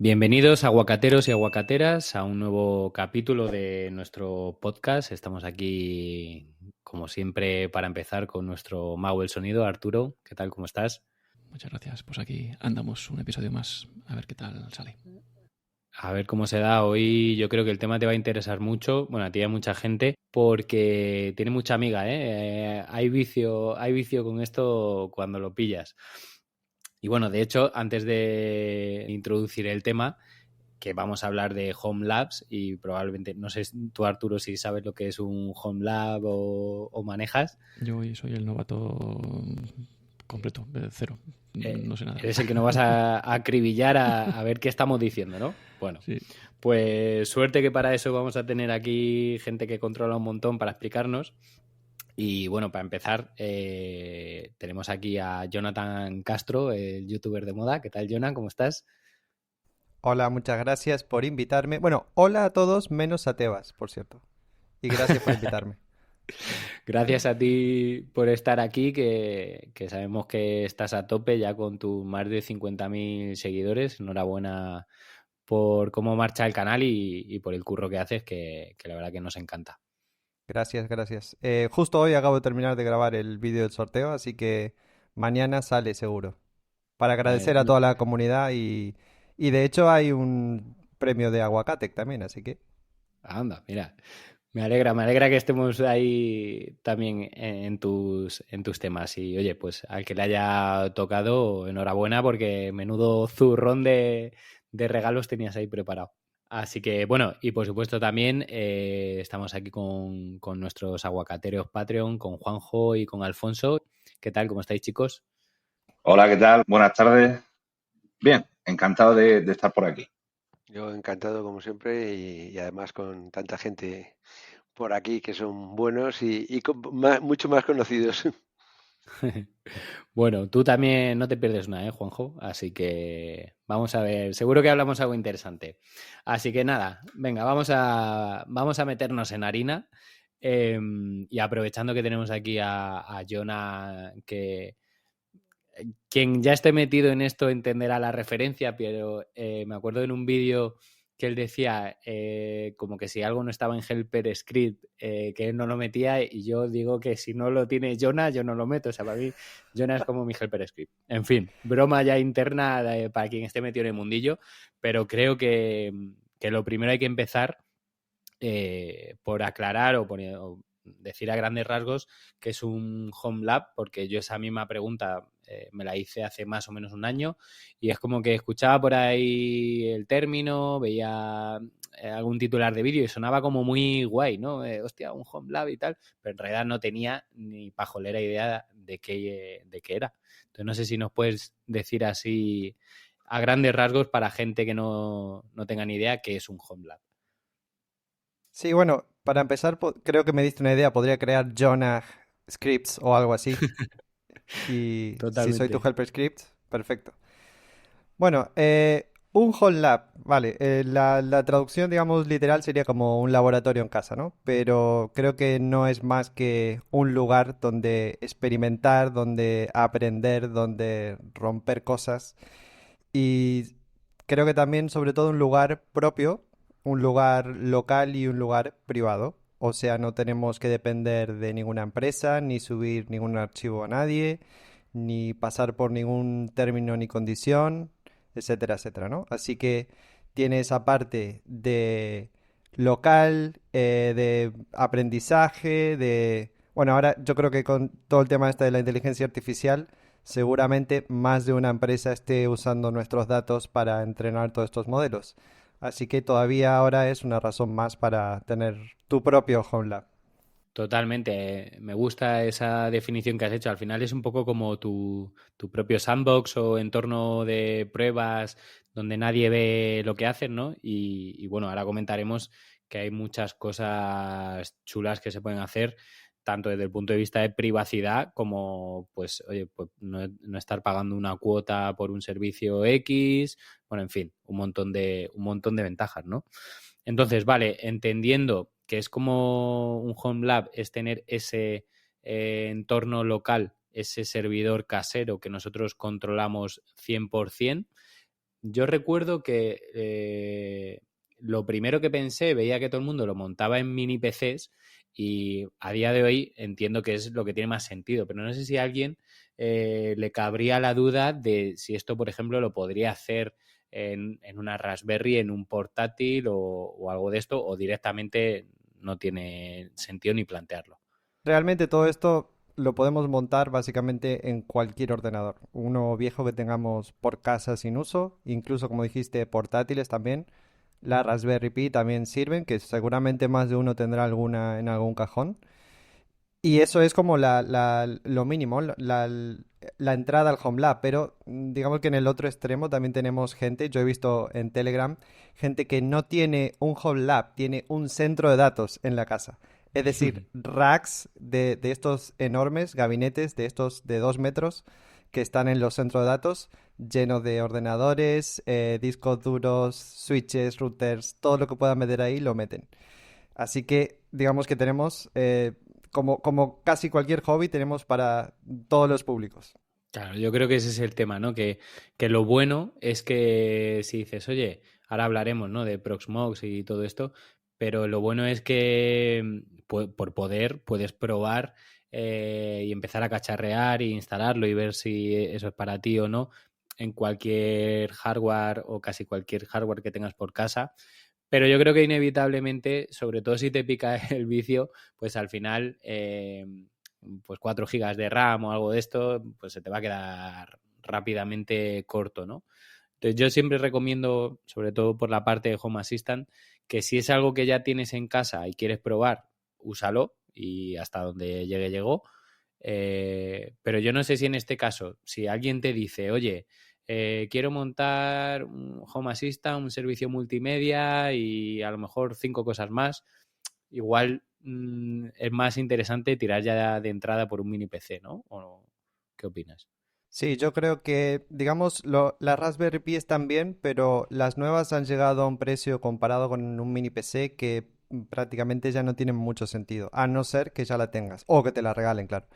Bienvenidos aguacateros y aguacateras a un nuevo capítulo de nuestro podcast. Estamos aquí, como siempre, para empezar con nuestro mago del sonido, Arturo. ¿Qué tal? ¿Cómo estás? Muchas gracias. Pues aquí andamos un episodio más. A ver qué tal sale. A ver cómo se da. Hoy yo creo que el tema te va a interesar mucho. Bueno, a ti y a mucha gente, porque tiene mucha amiga, ¿eh? Hay vicio con esto cuando lo pillas. Y bueno, de hecho, antes de introducir el tema, que vamos a hablar de Home Labs y probablemente, no sé tú Arturo si sabes lo que es un Home Lab o manejas. Yo hoy soy el novato completo, cero. No sé nada. Eres el que nos vas a acribillar a ver qué estamos diciendo, ¿no? Bueno, Sí. pues suerte que para eso vamos a tener aquí gente que controla un montón para explicarnos. Y bueno, para empezar, tenemos aquí a Jonathan Castro, el youtuber de moda. ¿Qué tal, Jonah? ¿Cómo estás? Hola, muchas gracias por invitarme. Bueno, hola a todos menos a Tebas, por cierto. Y gracias por invitarme. Gracias a ti por estar aquí, que sabemos que estás a tope ya con tus más de 50.000 seguidores. Enhorabuena por cómo marcha el canal y por el curro que haces, que la verdad que nos encanta. Gracias, gracias. Justo hoy acabo de terminar de grabar el vídeo del sorteo, así que mañana sale seguro. Para agradecer a No, toda la comunidad y de hecho hay un premio de Aguacatec también, así que anda, mira. Me alegra que estemos ahí también en tus temas. Y oye, pues al que le haya tocado, enhorabuena, porque menudo zurrón de regalos tenías ahí preparado. Así que bueno, y por supuesto también estamos aquí con nuestros aguacateros Patreon, con Juanjo y con Alfonso. ¿Qué tal? ¿Cómo estáis, chicos? Hola, ¿qué tal? Buenas tardes. Bien, encantado de estar por aquí. Yo encantado como siempre y además con tanta gente por aquí que son buenos y mucho más conocidos. Bueno, tú también no te pierdes una, ¿eh, Juanjo? Así que vamos a ver, seguro que hablamos algo interesante. Así que nada, venga, vamos a meternos en harina y aprovechando que tenemos aquí a Jonah, que quien ya esté metido en esto entenderá la referencia, pero me acuerdo en un vídeo que él decía como que si algo no estaba en Helper Script, que él no lo metía, y yo digo que si no lo tiene Jonah, yo no lo meto. O sea, para mí, Jonah es como mi Helper Script. En fin, broma ya interna para quien esté metido en el mundillo, pero creo que lo primero hay que empezar por aclarar o decir a grandes rasgos que es un home lab, porque yo esa misma pregunta me la hice hace más o menos un año y es como que escuchaba por ahí el término, veía algún titular de vídeo y sonaba como muy guay, ¿no? Hostia, un home lab y tal, pero en realidad no tenía ni pajolera idea de qué era. Entonces no sé si nos puedes decir así a grandes rasgos para gente que no tenga ni idea qué es un home lab. sí, bueno, para empezar creo que me diste una idea, podría crear Jonah Scripts o algo así. Y si soy tu Totalmente. helper script, perfecto. Bueno, un home lab, vale. La traducción, digamos, literal sería como un laboratorio en casa, ¿no? Pero creo que no es más que un lugar donde experimentar, donde aprender, donde romper cosas. Y creo que también, sobre todo, un lugar propio, un lugar local y un lugar privado. O sea, no tenemos que depender de ninguna empresa, ni subir ningún archivo a nadie, ni pasar por ningún término ni condición, etcétera, etcétera, ¿no? Así que tiene esa parte de local, de aprendizaje, de... Bueno, ahora yo creo que con todo el tema este de la inteligencia artificial, seguramente más de una empresa esté usando nuestros datos para entrenar todos estos modelos. Así que todavía ahora es una razón más para tener tu propio Home Lab. Totalmente. Me gusta esa definición que has hecho. Al final es un poco como tu propio sandbox o entorno de pruebas donde nadie ve lo que hacen, ¿no? Y bueno, ahora comentaremos que hay muchas cosas chulas que se pueden hacer, tanto desde el punto de vista de privacidad como, pues, oye, pues no estar pagando una cuota por un servicio X. Bueno, en fin, un montón de ventajas, ¿no? Entonces, vale, entendiendo que es como un home lab, es tener ese entorno local, ese servidor casero que nosotros controlamos 100%, yo recuerdo que lo primero que pensé, veía que todo el mundo lo montaba en mini PCs y a día de hoy entiendo que es lo que tiene más sentido, pero no sé si a alguien le cabría la duda de si esto, por ejemplo, lo podría hacer en una Raspberry, en un portátil o algo de esto, o directamente no tiene sentido ni plantearlo. Realmente todo esto lo podemos montar básicamente en cualquier ordenador. Uno viejo que tengamos por casa sin uso, incluso como dijiste, portátiles también. La Raspberry Pi también sirven, que seguramente más de uno tendrá alguna en algún cajón. Y eso es como lo mínimo, la entrada al Home Lab, pero digamos que en el otro extremo también tenemos gente, yo he visto en Telegram, gente que no tiene un Home Lab, tiene un centro de datos en la casa. Es decir, racks de estos enormes gabinetes, de estos de 2 metros, que están en los centros de datos, llenos de ordenadores, discos duros, switches, routers, todo lo que puedan meter ahí lo meten. Así que digamos que tenemos, como casi cualquier hobby, tenemos para todos los públicos. Claro, yo creo que ese es el tema, ¿no? Que lo bueno es que si dices, oye, ahora hablaremos, ¿no? De Proxmox y todo esto, pero lo bueno es que por poder puedes probar y empezar a cacharrear e instalarlo y ver si eso es para ti o no en cualquier hardware o casi cualquier hardware que tengas por casa. Pero yo creo que inevitablemente, sobre todo si te pica el vicio, pues al final, pues 4 gigas de RAM o algo de esto, pues se te va a quedar rápidamente corto, ¿no? Entonces yo siempre recomiendo, sobre todo por la parte de Home Assistant, que si es algo que ya tienes en casa y quieres probar, úsalo y hasta donde llegue llegó. Pero yo no sé si en este caso, si alguien te dice, oye, quiero montar un Home Assistant, un servicio multimedia y a lo mejor 5 cosas más, igual es más interesante tirar ya de entrada por un mini PC, ¿no? ¿O qué opinas? Sí, yo creo que, digamos, las Raspberry Pi están bien, pero las nuevas han llegado a un precio comparado con un mini PC que prácticamente ya no tienen mucho sentido, a no ser que ya la tengas o que te la regalen, claro.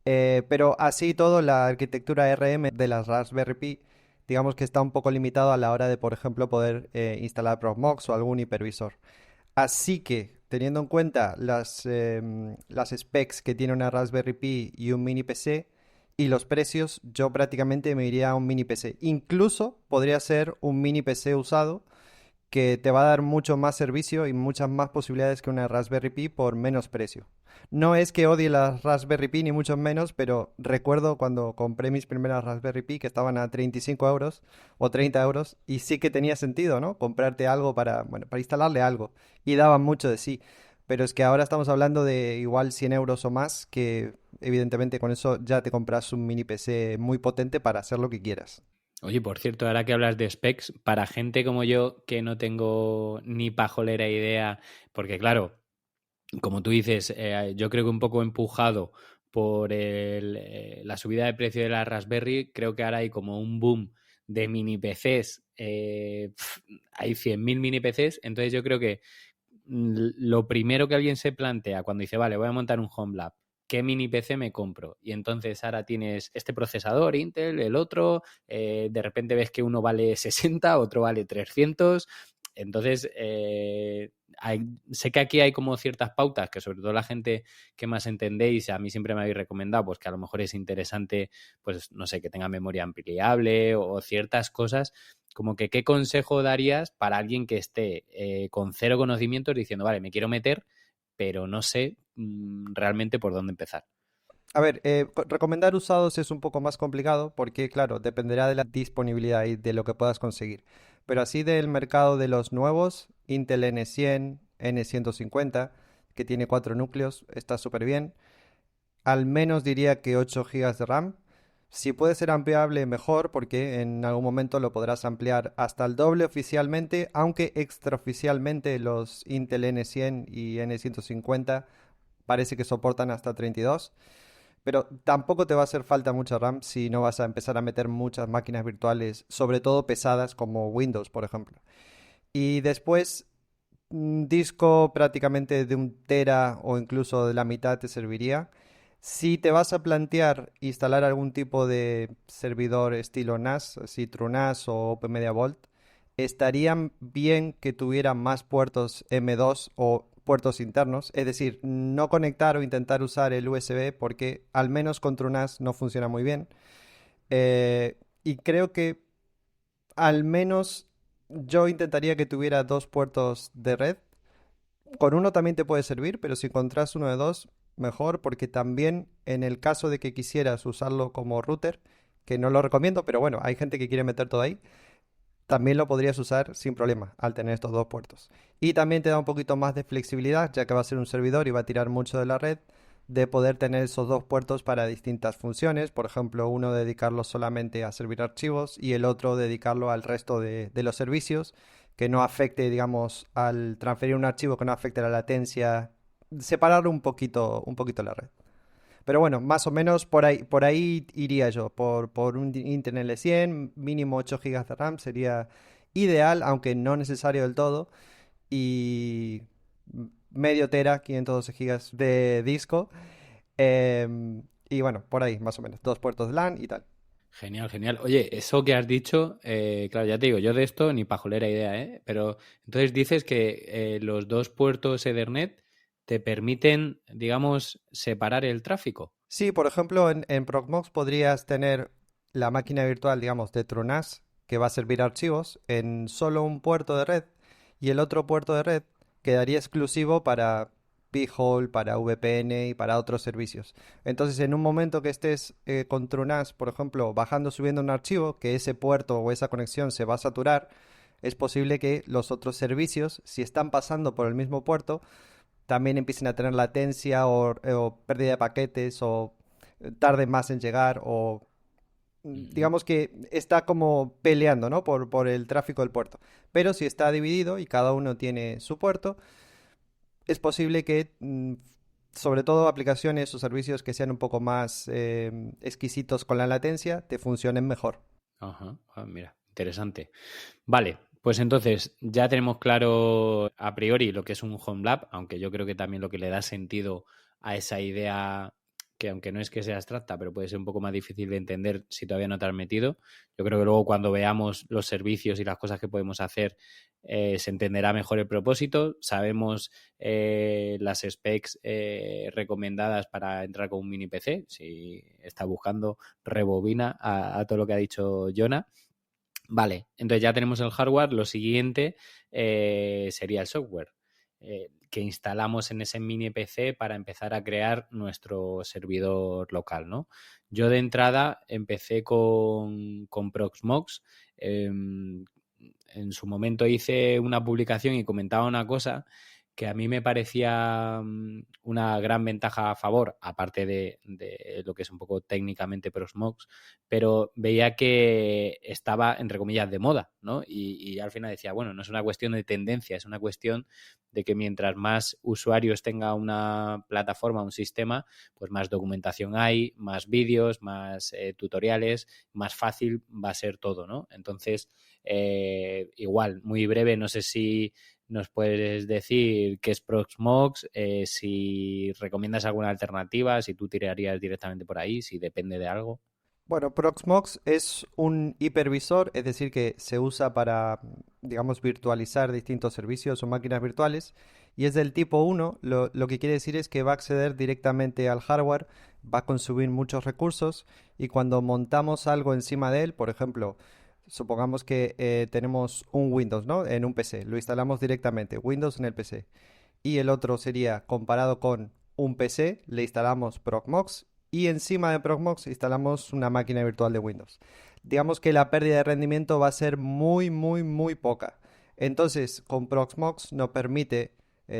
Pero así y todo, la arquitectura RM de las Raspberry Pi, digamos que está un poco limitado a la hora de, por ejemplo, poder instalar Proxmox o algún hipervisor. Así que, teniendo en cuenta las specs que tiene una Raspberry Pi y un mini PC y los precios, yo prácticamente me iría a un mini PC. Incluso podría ser un mini PC usado que te va a dar mucho más servicio y muchas más posibilidades que una Raspberry Pi por menos precio. No es que odie las Raspberry Pi ni mucho menos, pero recuerdo cuando compré mis primeras Raspberry Pi que estaban a 35 euros o 30 euros y sí que tenía sentido, ¿no? Comprarte algo para, bueno, para instalarle algo y daban mucho de sí. Pero es que ahora estamos hablando de igual 100 euros o más, que evidentemente con eso ya te compras un mini PC muy potente para hacer lo que quieras. Oye, por cierto, ahora que hablas de specs, para gente como yo que no tengo ni pajolera idea, porque claro, como tú dices, yo creo que un poco empujado por la subida de precio de la Raspberry, creo que ahora hay como un boom de mini PCs. Hay 100.000 mini PCs, entonces yo creo que lo primero que alguien se plantea cuando dice, vale, voy a montar un Home Lab, ¿qué mini PC me compro? Y entonces ahora tienes este procesador Intel, el otro, de repente ves que uno vale 60, otro vale 300. Entonces, sé que aquí hay como ciertas pautas que sobre todo la gente que más entendéis, a mí siempre me habéis recomendado, pues que a lo mejor es interesante, pues no sé, que tenga memoria ampliable o ciertas cosas, como que qué consejo darías para alguien que esté con cero conocimientos diciendo, vale, me quiero meter, pero no sé realmente por dónde empezar. A ver, recomendar usados es un poco más complicado porque, claro, dependerá de la disponibilidad y de lo que puedas conseguir. Pero así del mercado de los nuevos, Intel N100, N150, que tiene 4 núcleos, está súper bien. Al menos diría que 8 gigas de RAM. Si puede ser ampliable, mejor, porque en algún momento lo podrás ampliar hasta el doble oficialmente, aunque extraoficialmente los Intel N100 y N150 parece que soportan hasta 32. Pero tampoco te va a hacer falta mucha RAM si no vas a empezar a meter muchas máquinas virtuales, sobre todo pesadas como Windows, por ejemplo. Y después, un disco prácticamente de 1 tera o incluso de la mitad te serviría. Si te vas a plantear instalar algún tipo de servidor estilo NAS, así TrueNAS o OpenMediaVault, estarían bien que tuvieran más puertos M2 o puertos internos, es decir, no conectar o intentar usar el USB porque al menos con TrueNAS no funciona muy bien. Y creo que al menos yo intentaría que tuviera dos puertos de red. Con uno también te puede servir, pero si encontrás uno de dos, mejor, porque también en el caso de que quisieras usarlo como router, que no lo recomiendo, pero bueno, hay gente que quiere meter todo ahí, también lo podrías usar sin problema al tener estos dos puertos. Y también te da un poquito más de flexibilidad, ya que va a ser un servidor y va a tirar mucho de la red, de poder tener esos dos puertos para distintas funciones. Por ejemplo, uno dedicarlo solamente a servir archivos y el otro dedicarlo al resto de los servicios, que no afecte, digamos, al transferir un archivo, que no afecte la latencia, separarlo un poquito la red. Pero bueno, más o menos por ahí iría yo. Por un Intel L100, mínimo 8 gigas de RAM sería ideal, aunque no necesario del todo. Y medio tera, 512 gigas de disco. Y bueno, por ahí, más o menos. Dos puertos de LAN y tal. Genial, genial. Oye, eso que has dicho, claro, ya te digo, yo de esto ni pajolera idea, ¿eh? Pero entonces dices que los dos puertos Ethernet te permiten, digamos, separar el tráfico. Sí, por ejemplo, en Proxmox podrías tener la máquina virtual, digamos, de TrueNAS, que va a servir archivos, en solo un puerto de red, y el otro puerto de red quedaría exclusivo para P-Hole, para VPN y para otros servicios. Entonces, en un momento que estés con TrueNAS, por ejemplo, bajando o subiendo un archivo, que ese puerto o esa conexión se va a saturar, es posible que los otros servicios, si están pasando por el mismo puerto, también empiecen a tener latencia o pérdida de paquetes o tarden más en llegar o Ujú. digamos que está como peleando, ¿no? Por el tráfico del puerto. Pero si está dividido y cada uno tiene su puerto, es posible que sobre todo aplicaciones o servicios que sean un poco más exquisitos con la latencia te funcionen mejor. Ajá, mira, interesante. Vale, pues entonces ya tenemos claro a priori lo que es un home lab, aunque yo creo que también lo que le da sentido a esa idea, que aunque no es que sea abstracta, pero puede ser un poco más difícil de entender si todavía no te has metido. Yo creo que luego cuando veamos los servicios y las cosas que podemos hacer, se entenderá mejor el propósito. Sabemos las specs recomendadas para entrar con un mini PC. Si está buscando, rebobina a todo lo que ha dicho Jonah. Vale, entonces ya tenemos el hardware. Lo siguiente sería el software que instalamos en ese mini PC para empezar a crear nuestro servidor local, ¿no? Yo de entrada empecé con Proxmox. En su momento hice una publicación y comentaba una cosa que a mí me parecía una gran ventaja a favor, aparte de lo que es un poco técnicamente Proxmox, pero veía que estaba, entre comillas, de moda, ¿no? Y al final decía, bueno, no es una cuestión de tendencia, es una cuestión de que mientras más usuarios tenga una plataforma, un sistema, pues más documentación hay, más vídeos, más tutoriales, más fácil va a ser todo, ¿no? Entonces, igual, muy breve, no sé si nos puedes decir qué es Proxmox, si recomiendas alguna alternativa, si tú tirarías directamente por ahí, si depende de algo. Bueno, Proxmox es un hipervisor, es decir, que se usa para, digamos, virtualizar distintos servicios o máquinas virtuales, y es del tipo 1, lo que quiere decir es que va a acceder directamente al hardware, va a consumir muchos recursos, y cuando montamos algo encima de él, por ejemplo, supongamos que tenemos un Windows, ¿no? En un PC, lo instalamos directamente, Windows en el PC, y el otro sería comparado con un PC, le instalamos Proxmox y encima de Proxmox instalamos una máquina virtual de Windows. Digamos que la pérdida de rendimiento va a ser muy, muy, muy poca. Entonces, con Proxmox nos permite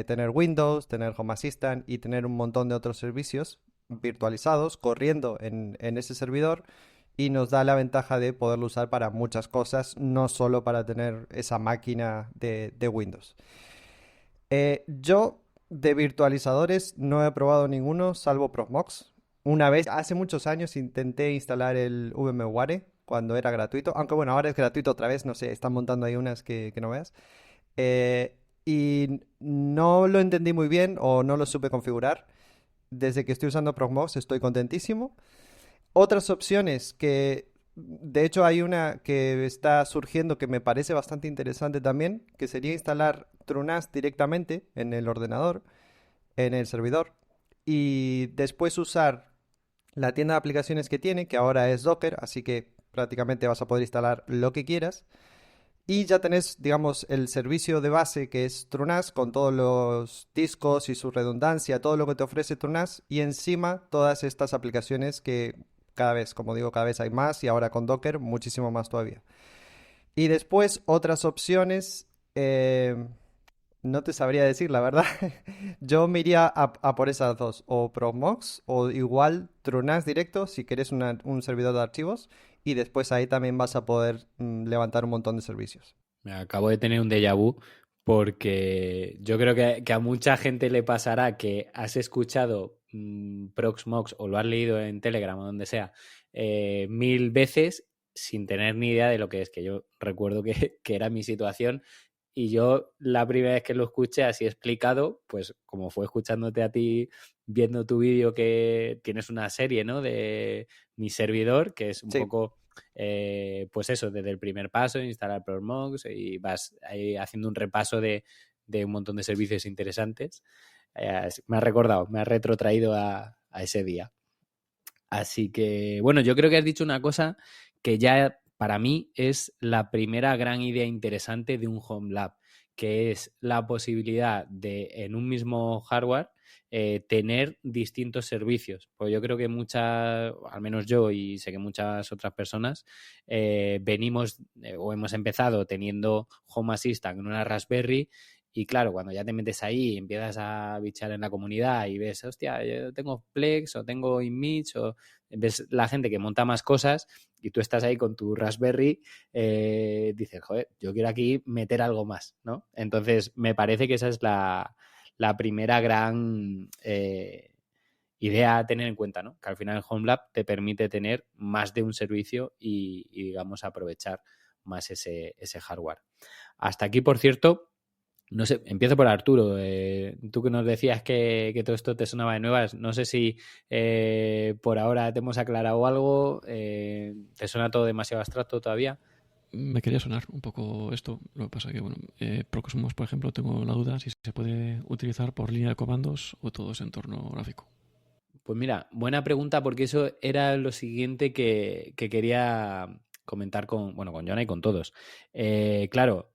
tener Windows, tener Home Assistant y tener un montón de otros servicios virtualizados corriendo en ese servidor y nos da la ventaja de poderlo usar para muchas cosas, no solo para tener esa máquina de Windows. Yo de virtualizadores no he probado ninguno salvo Proxmox. Una vez, hace muchos años, intenté instalar el VMware cuando era gratuito, aunque bueno, ahora es gratuito otra vez, no sé, están montando ahí unas que no veas. Y no lo entendí muy bien o no lo supe configurar. desde que estoy usando Proxmox estoy contentísimo. Otras opciones que, de hecho, hay una que está surgiendo que me parece bastante interesante también, que sería instalar TrueNAS directamente en el ordenador, en el servidor, y después usar la tienda de aplicaciones que tiene, que ahora es Docker, así que prácticamente vas a poder instalar lo que quieras. Y ya tenés, digamos, el servicio de base que es TrueNAS con todos los discos y su redundancia, todo lo que te ofrece TrueNAS y encima todas estas aplicaciones que cada vez, como digo, cada vez hay más y ahora con Docker muchísimo más todavía. Y después otras opciones, no te sabría decir la verdad. Yo me iría a por esas dos, o Proxmox o igual TrueNAS directo si quieres un servidor de archivos y después ahí también vas a poder levantar un montón de servicios. Me acabo de tener un déjà vu porque yo creo que a mucha gente le pasará que has escuchado Proxmox o lo has leído en Telegram o donde sea 1000 veces sin tener ni idea de lo que es, que yo recuerdo que era mi situación y yo la primera vez que lo escuché así explicado, pues como fue escuchándote a ti, viendo tu vídeo que tienes una serie, ¿no? De mi servidor, que es un Sí. poco... pues eso, desde el primer paso, instalar Proxmox y vas ahí haciendo un repaso de un montón de servicios interesantes. Me ha recordado, me ha retrotraído a ese día. Así que, bueno, yo creo que has dicho una cosa que ya para mí es la primera gran idea interesante de un Home Lab, que es la posibilidad de, en un mismo hardware, tener distintos servicios. Pues yo creo que muchas, al menos yo y sé que muchas otras personas, venimos o hemos empezado teniendo Home Assistant en una Raspberry y claro, cuando ya te metes ahí y empiezas a bichar en la comunidad y ves, hostia, yo tengo Plex o tengo Image o ves la gente que monta más cosas y tú estás ahí con tu Raspberry, dices, joder, yo quiero aquí meter algo más, ¿no? Entonces, me parece que esa es la primera gran idea a tener en cuenta, ¿no? Que al final el Home Lab te permite tener más de un servicio y digamos, aprovechar más ese hardware. Hasta aquí, por cierto, no sé, empiezo por Arturo. Tú que nos decías que todo esto te sonaba de nuevas, no sé si por ahora te hemos aclarado algo, ¿te suena todo demasiado abstracto todavía? Me quería sonar un poco esto. Lo que pasa que, bueno, Proxmox, por ejemplo, tengo la duda si se puede utilizar por línea de comandos o todo es entorno gráfico. Pues mira, buena pregunta porque eso era lo siguiente que quería comentar con Jonah y con todos. Claro,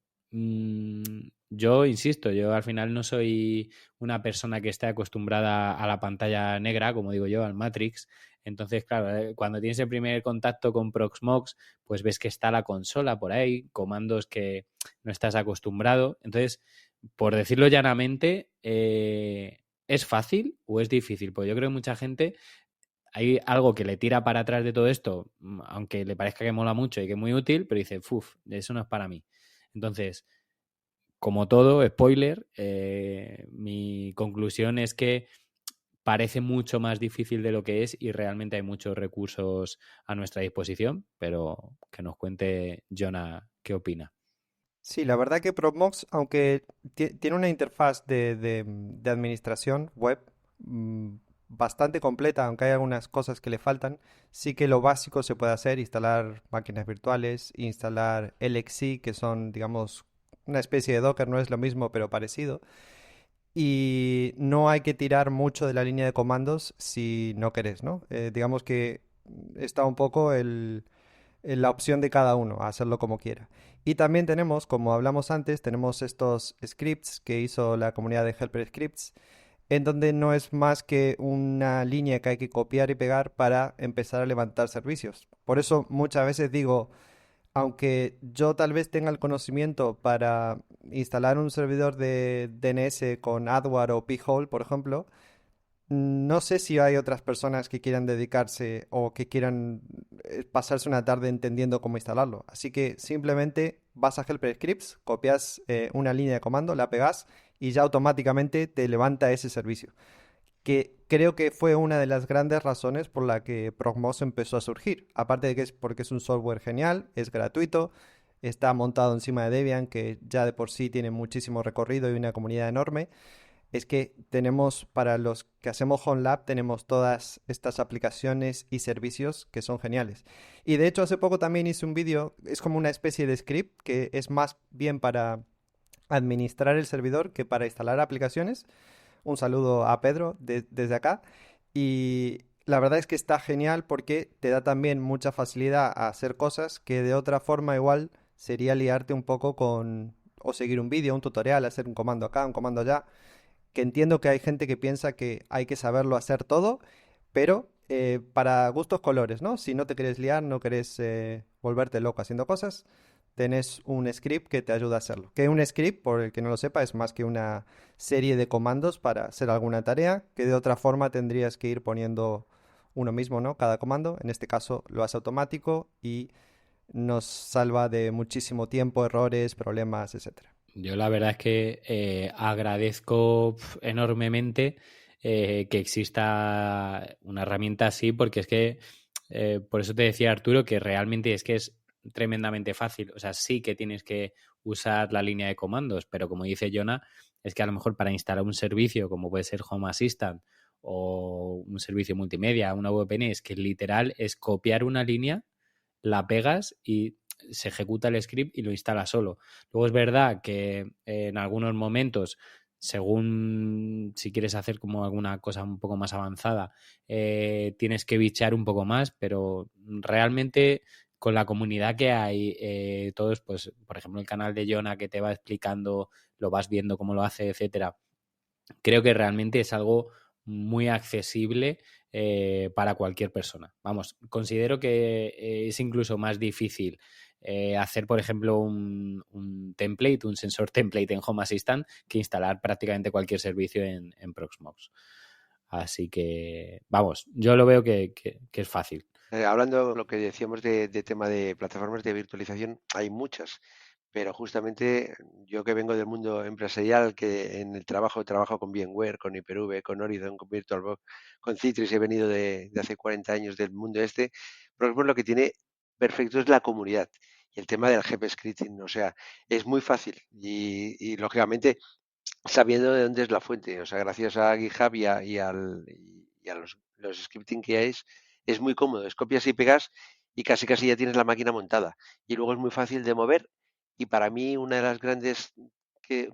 yo insisto, yo al final no soy una persona que esté acostumbrada a la pantalla negra, como digo yo, al Matrix. Entonces, claro, cuando tienes el primer contacto con Proxmox, pues ves que está la consola por ahí, comandos que no estás acostumbrado. Entonces, por decirlo llanamente, ¿es fácil o es difícil? Pues yo creo que mucha gente hay algo que le tira para atrás de todo esto, aunque le parezca que mola mucho y que es muy útil, pero dice, uff, eso no es para mí. Entonces, como todo, spoiler, mi conclusión es que parece mucho más difícil de lo que es y realmente hay muchos recursos a nuestra disposición, pero que nos cuente Jonah qué opina. Sí, la verdad que Proxmox, aunque tiene una interfaz de administración web bastante completa, aunque hay algunas cosas que le faltan, sí que lo básico se puede hacer, instalar máquinas virtuales, instalar LXC, que son, digamos, una especie de Docker, no es lo mismo, pero parecido. Y no hay que tirar mucho de la línea de comandos si no querés, ¿no? Digamos que está un poco la opción de cada uno, a hacerlo como quiera. Y también tenemos, como hablamos antes, tenemos estos scripts que hizo la comunidad de Helper Scripts, en donde no es más que una línea que hay que copiar y pegar para empezar a levantar servicios. Por eso muchas veces digo, aunque yo tal vez tenga el conocimiento para instalar un servidor de DNS con Adware o P-Hole, por ejemplo, no sé si hay otras personas que quieran dedicarse o que quieran pasarse una tarde entendiendo cómo instalarlo. Así que simplemente vas a Helper Scripts, copias una línea de comando, la pegas y ya automáticamente te levanta ese servicio. Que creo que fue una de las grandes razones por la que Proxmox empezó a surgir. Aparte de que es porque es un software genial, es gratuito, está montado encima de Debian, que ya de por sí tiene muchísimo recorrido y una comunidad enorme. es que tenemos, para los que hacemos Home Lab, tenemos todas estas aplicaciones y servicios que son geniales. Y de hecho hace poco también hice un vídeo, es como una especie de script que es más bien para administrar el servidor que para instalar aplicaciones. Un saludo a Pedro desde acá. Y la verdad es que está genial porque te da también mucha facilidad a hacer cosas que de otra forma igual sería liarte un poco con o seguir un vídeo, un tutorial, hacer un comando acá, un comando allá, que entiendo que hay gente que piensa que hay que saberlo hacer todo, pero para gustos colores, ¿no? Si no te quieres liar, no querés volverte loco haciendo cosas, tenés un script que te ayuda a hacerlo. Que un script, por el que no lo sepa, es más que una serie de comandos para hacer alguna tarea, que de otra forma tendrías que ir poniendo uno mismo, ¿no? Cada comando, en este caso lo hace automático y nos salva de muchísimo tiempo, errores, problemas, etcétera. Yo la verdad es que agradezco enormemente que exista una herramienta así, porque es que, por eso te decía Arturo, que realmente es que es tremendamente fácil. O sea, sí que tienes que usar la línea de comandos, pero como dice Jonah, es que a lo mejor para instalar un servicio como puede ser Home Assistant o un servicio multimedia, una VPN, es que literal es copiar una línea, la pegas y se ejecuta el script y lo instala solo. Luego es verdad que en algunos momentos, según si quieres hacer como alguna cosa un poco más avanzada, tienes que bichear un poco más, pero realmente con la comunidad que hay, todos, pues, por ejemplo, el canal de Jonah que te va explicando, lo vas viendo cómo lo hace, etcétera. Creo que realmente es algo muy accesible para cualquier persona. Vamos, considero que es incluso más difícil hacer, por ejemplo, un template, un sensor template en Home Assistant que instalar prácticamente cualquier servicio en Proxmox. Así que, vamos, yo lo veo que es fácil. Hablando de lo que decíamos de tema de plataformas de virtualización, hay muchas, pero justamente yo que vengo del mundo empresarial, que en el trabajo con VMware, con Hyper-V, con Horizon, con VirtualBox, con Citrix, he venido de hace 40 años del mundo este, pero lo que tiene perfecto es la comunidad y el tema del GP scripting, o sea, es muy fácil y lógicamente sabiendo de dónde es la fuente, o sea, gracias a GitHub y a los scripting que hay, es muy cómodo, es copias y pegas y casi ya tienes la máquina montada. Y luego es muy fácil de mover y para mí una de las grandes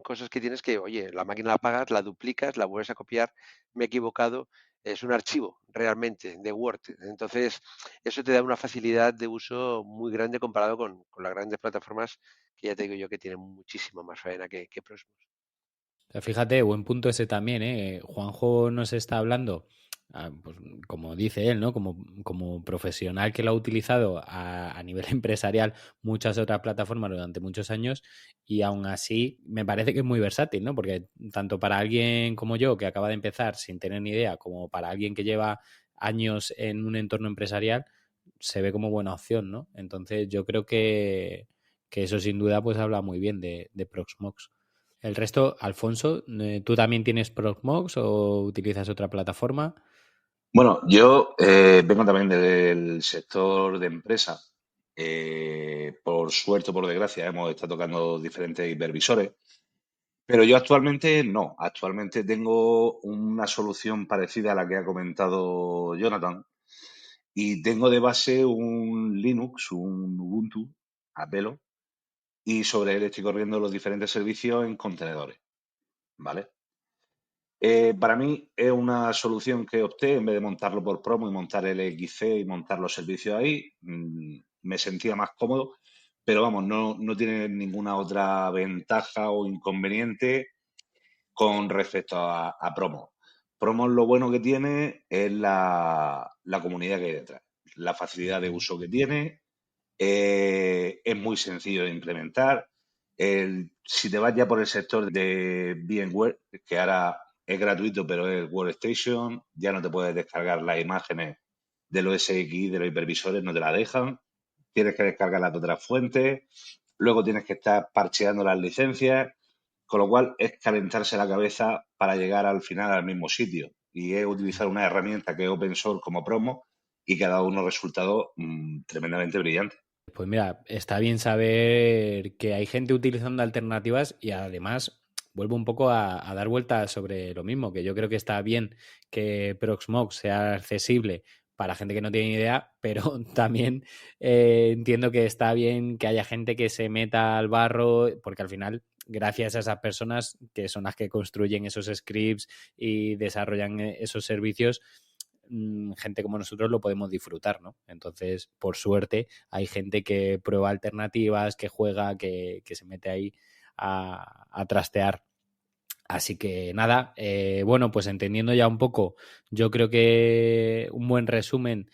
cosas que tienes que, oye, la máquina la apagas, la duplicas, la vuelves a copiar, me he equivocado, es un archivo realmente de Word. Entonces, eso te da una facilidad de uso muy grande comparado con las grandes plataformas que ya te digo yo que tienen muchísima más faena que Proxmox. Fíjate, buen punto ese también, ¿eh? Juanjo nos está hablando, pues, como dice él, ¿no? Como profesional que lo ha utilizado a nivel empresarial muchas otras plataformas durante muchos años y aún así me parece que es muy versátil, ¿no? Porque tanto para alguien como yo que acaba de empezar sin tener ni idea, como para alguien que lleva años en un entorno empresarial, se ve como buena opción, ¿no? Entonces yo creo que eso sin duda pues habla muy bien de Proxmox. El resto, Alfonso, ¿tú también tienes Proxmox o utilizas otra plataforma? Bueno, yo vengo también del sector de empresa. Por suerte o por desgracia, hemos estado tocando diferentes hipervisores. Pero yo actualmente no. Actualmente tengo una solución parecida a la que ha comentado Jonathan. Y tengo de base un Linux, un Ubuntu a pelo. Y sobre él estoy corriendo los diferentes servicios en contenedores. ¿Vale? Para mí es una solución que opté en vez de montarlo por promo y montar el XC y montar los servicios ahí. Me sentía más cómodo, pero vamos, no tiene ninguna otra ventaja o inconveniente con respecto a promo. Promo lo bueno que tiene es la comunidad que hay detrás, la facilidad de uso que tiene, es muy sencillo de implementar. Si te vas ya por el sector de VMware, que ahora es gratuito, pero es Workstation, ya no te puedes descargar las imágenes de los SX, de los hipervisores, no te la dejan. Tienes que descargarlas de otras fuentes. Luego tienes que estar parcheando las licencias, con lo cual es calentarse la cabeza para llegar al final al mismo sitio. Y es utilizar una herramienta que es open source como promo y que ha dado unos resultados tremendamente brillantes. Pues mira, está bien saber que hay gente utilizando alternativas y además vuelvo un poco a dar vueltas sobre lo mismo, que yo creo que está bien que Proxmox sea accesible para gente que no tiene ni idea, pero también entiendo que está bien que haya gente que se meta al barro, porque al final, gracias a esas personas que son las que construyen esos scripts y desarrollan esos servicios, gente como nosotros lo podemos disfrutar, ¿no? Entonces, por suerte, hay gente que prueba alternativas, que juega, que se mete ahí a trastear. Así que nada, bueno, pues entendiendo ya un poco, yo creo que un buen resumen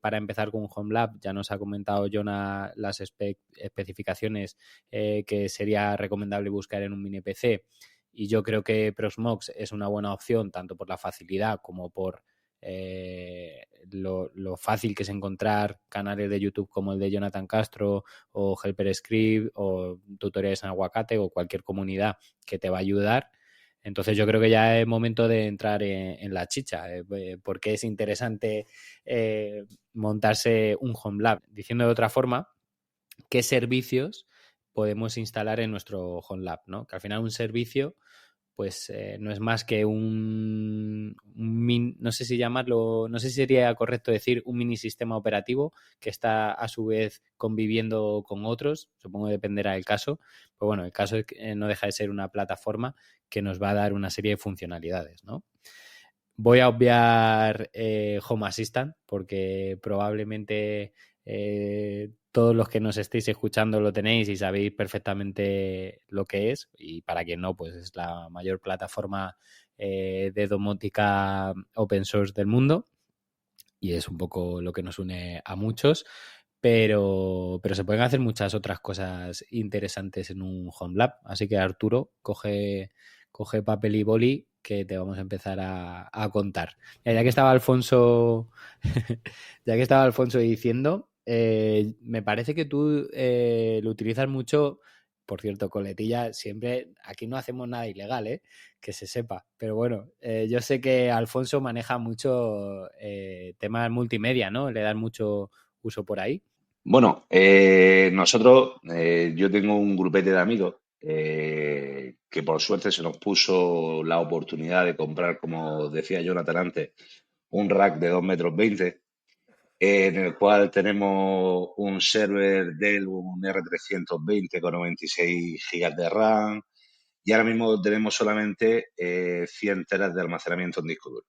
para empezar con HomeLab, ya nos ha comentado Jonah las especificaciones que sería recomendable buscar en un mini PC, y yo creo que Proxmox es una buena opción tanto por la facilidad como por lo fácil que es encontrar canales de YouTube como el de Jonathan Castro o Helper Script o tutoriales en Aguacate o cualquier comunidad que te va a ayudar. Entonces yo creo que ya es momento de entrar en la chicha, porque es interesante montarse un Home Lab. Diciendo de otra forma, ¿qué servicios podemos instalar en nuestro Home Lab, ¿no? Que al final un servicio pues no es más que no sé si llamarlo, no sé si sería correcto decir un mini sistema operativo que está a su vez conviviendo con otros, supongo que dependerá del caso, pero bueno, el caso es que no deja de ser una plataforma que nos va a dar una serie de funcionalidades, ¿no? Voy a obviar Home Assistant porque probablemente todos los que nos estéis escuchando lo tenéis y sabéis perfectamente lo que es, y para quien no, pues es la mayor plataforma de domótica open source del mundo y es un poco lo que nos une a muchos, pero se pueden hacer muchas otras cosas interesantes en un Home Lab. Así que Arturo, coge papel y boli que te vamos a empezar a contar. Ya que estaba Alfonso, ya que estaba Alfonso diciendo, me parece que tú lo utilizas mucho. Por cierto, coletilla, siempre aquí no hacemos nada ilegal, que se sepa. Pero bueno, yo sé que Alfonso maneja mucho temas multimedia, ¿no? Le dan mucho uso por ahí. Bueno, nosotros, yo tengo un grupete de amigos que por suerte se nos puso la oportunidad de comprar, como decía Jonathan antes, un rack de 2,20 m, en el cual tenemos un server Dell, un R320 con 96 GB de RAM, y ahora mismo tenemos solamente 100 teras de almacenamiento en disco duro.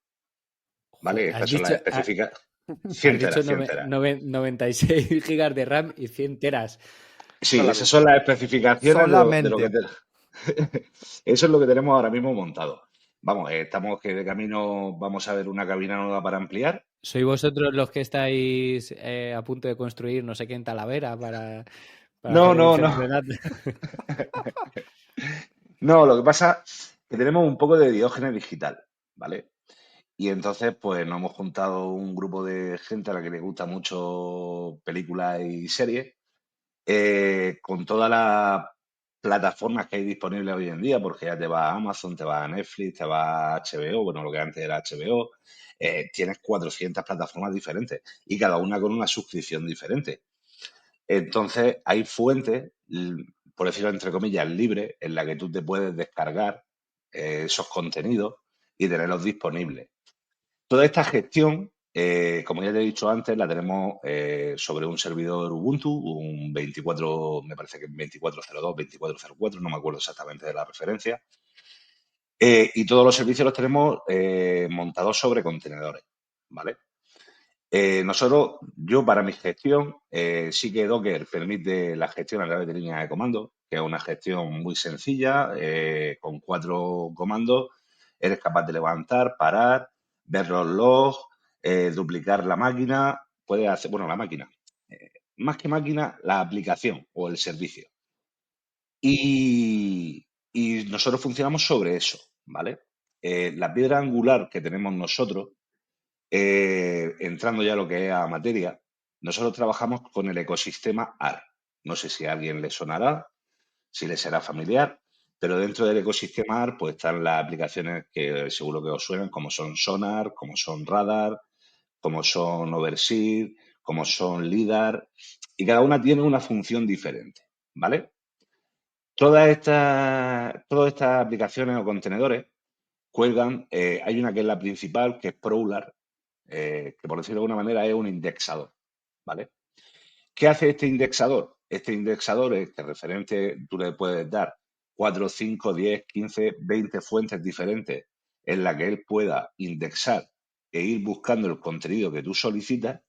¿Vale? Has Estas son las dicho, específicas. has 100 dicho teras, 100 teras. 96 gigas de RAM y 100 teras. Sí, esas Solamente. son las especificaciones de lo que Solamente. Eso es lo que tenemos ahora mismo montado. Vamos, estamos que de camino vamos a ver una cabina nueva para ampliar. ¿Sois vosotros los que estáis a punto de construir no sé qué en Talavera para No, hacer el no, no. centro de datos? No, lo que pasa es que tenemos un poco de diógenes digital, ¿vale? Y entonces, pues nos hemos juntado un grupo de gente a la que le gusta mucho películas y series, con todas las plataformas que hay disponibles hoy en día, porque ya te va a Amazon, te va a Netflix, te va a HBO, bueno, lo que antes era HBO, tienes 400 plataformas diferentes y cada una con una suscripción diferente. Entonces, hay fuentes, por decirlo entre comillas, libres, en la que tú te puedes descargar esos contenidos y tenerlos disponibles. Toda esta gestión, como ya te he dicho antes, la tenemos sobre un servidor Ubuntu, un 24, me parece que 2402, 2404, no me acuerdo exactamente de la referencia. Y todos los servicios los tenemos montados sobre contenedores, ¿vale? Yo para mi gestión, sí que Docker permite la gestión a través de líneas de comando, que es una gestión muy sencilla, con 4 comandos eres capaz de levantar, parar, ver los logs, duplicar la máquina, puedes hacer, bueno, la máquina, más que máquina, la aplicación o el servicio. Y nosotros funcionamos sobre eso, ¿vale? La piedra angular que tenemos nosotros, entrando ya a lo que es a materia, nosotros trabajamos con el ecosistema AR. No sé si a alguien le sonará, si le será familiar, pero dentro del ecosistema AR pues están las aplicaciones que seguro que os suenan, como son Sonar, como son Radar, como son Overseer, como son LIDAR, y cada una tiene una función diferente, ¿vale? todas estas aplicaciones o contenedores cuelgan, hay una que es la principal, que es Prowler, que por decirlo de alguna manera es un indexador, ¿vale? ¿Qué hace este indexador? Este indexador es que referente, tú le puedes dar 4, 5, 10, 15, 20 fuentes diferentes en las que él pueda indexar e ir buscando el contenido que tú solicitas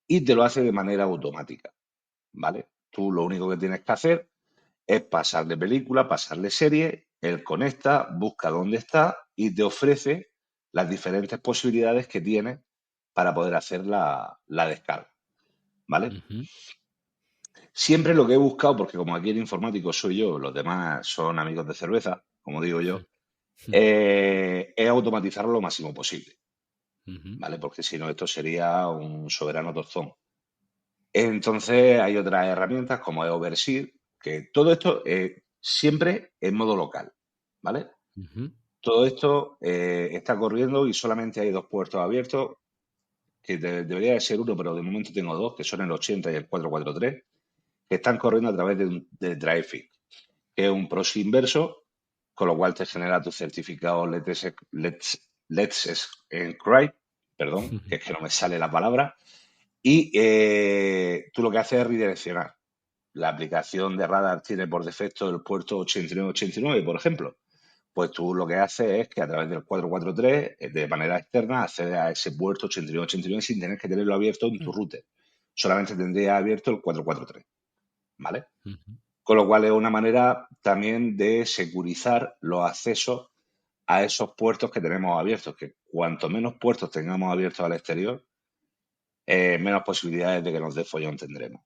y te lo hace de manera automática, ¿vale? Tú lo único que tienes que hacer es pasarle película, pasarle serie, él conecta, busca dónde está y te ofrece las diferentes posibilidades que tiene para poder hacer la descarga, ¿vale? Ujú. Siempre lo que he buscado, porque como aquí el informático soy yo, los demás son amigos de cerveza, como digo yo, es automatizarlo lo máximo posible, Ujú. ¿vale? Porque si no, esto sería un soberano tostón. Entonces, hay otras herramientas como es Overseer, que todo esto siempre en modo local, ¿vale? Ujú. Todo esto está corriendo y solamente hay dos puertos abiertos, que debería de ser uno, pero de momento tengo dos, que son el 80 y el 443, que están corriendo a través de Drive, que es un proxy inverso, con lo cual te genera tu certificado Let's Encrypt, perdón, que es que no me sale la palabra, y tú lo que haces es redireccionar. La aplicación de Radar tiene por defecto el puerto 8989, por ejemplo. Pues tú lo que haces es que a través del 443, de manera externa, accedes a ese puerto 8989 sin tener que tenerlo abierto en tu router. Solamente tendría abierto el 443, ¿vale? Ujú. Con lo cual es una manera también de securizar los accesos a esos puertos que tenemos abiertos, que cuanto menos puertos tengamos abiertos al exterior, menos posibilidades de que nos dé follón tendremos,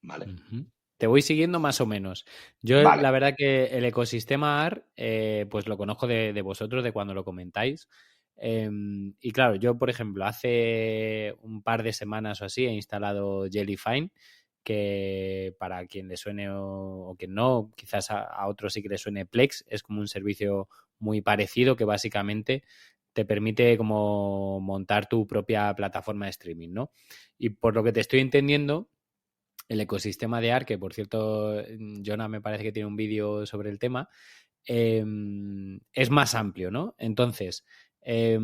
¿vale? Ujú. Te voy siguiendo más o menos. Yo, Vale. la verdad que el ecosistema AR, pues lo conozco de vosotros, de cuando lo comentáis. Y claro, yo, por ejemplo, hace un par de semanas o así he instalado Jellyfine, que para quien le suene o quien no, quizás a otros sí que le suene Plex, es como un servicio muy parecido que básicamente te permite como montar tu propia plataforma de streaming, ¿no? Y por lo que te estoy entendiendo, el ecosistema de AR, que por cierto, Jonah me parece que tiene un vídeo sobre el tema, es más amplio, ¿no? Entonces, eh,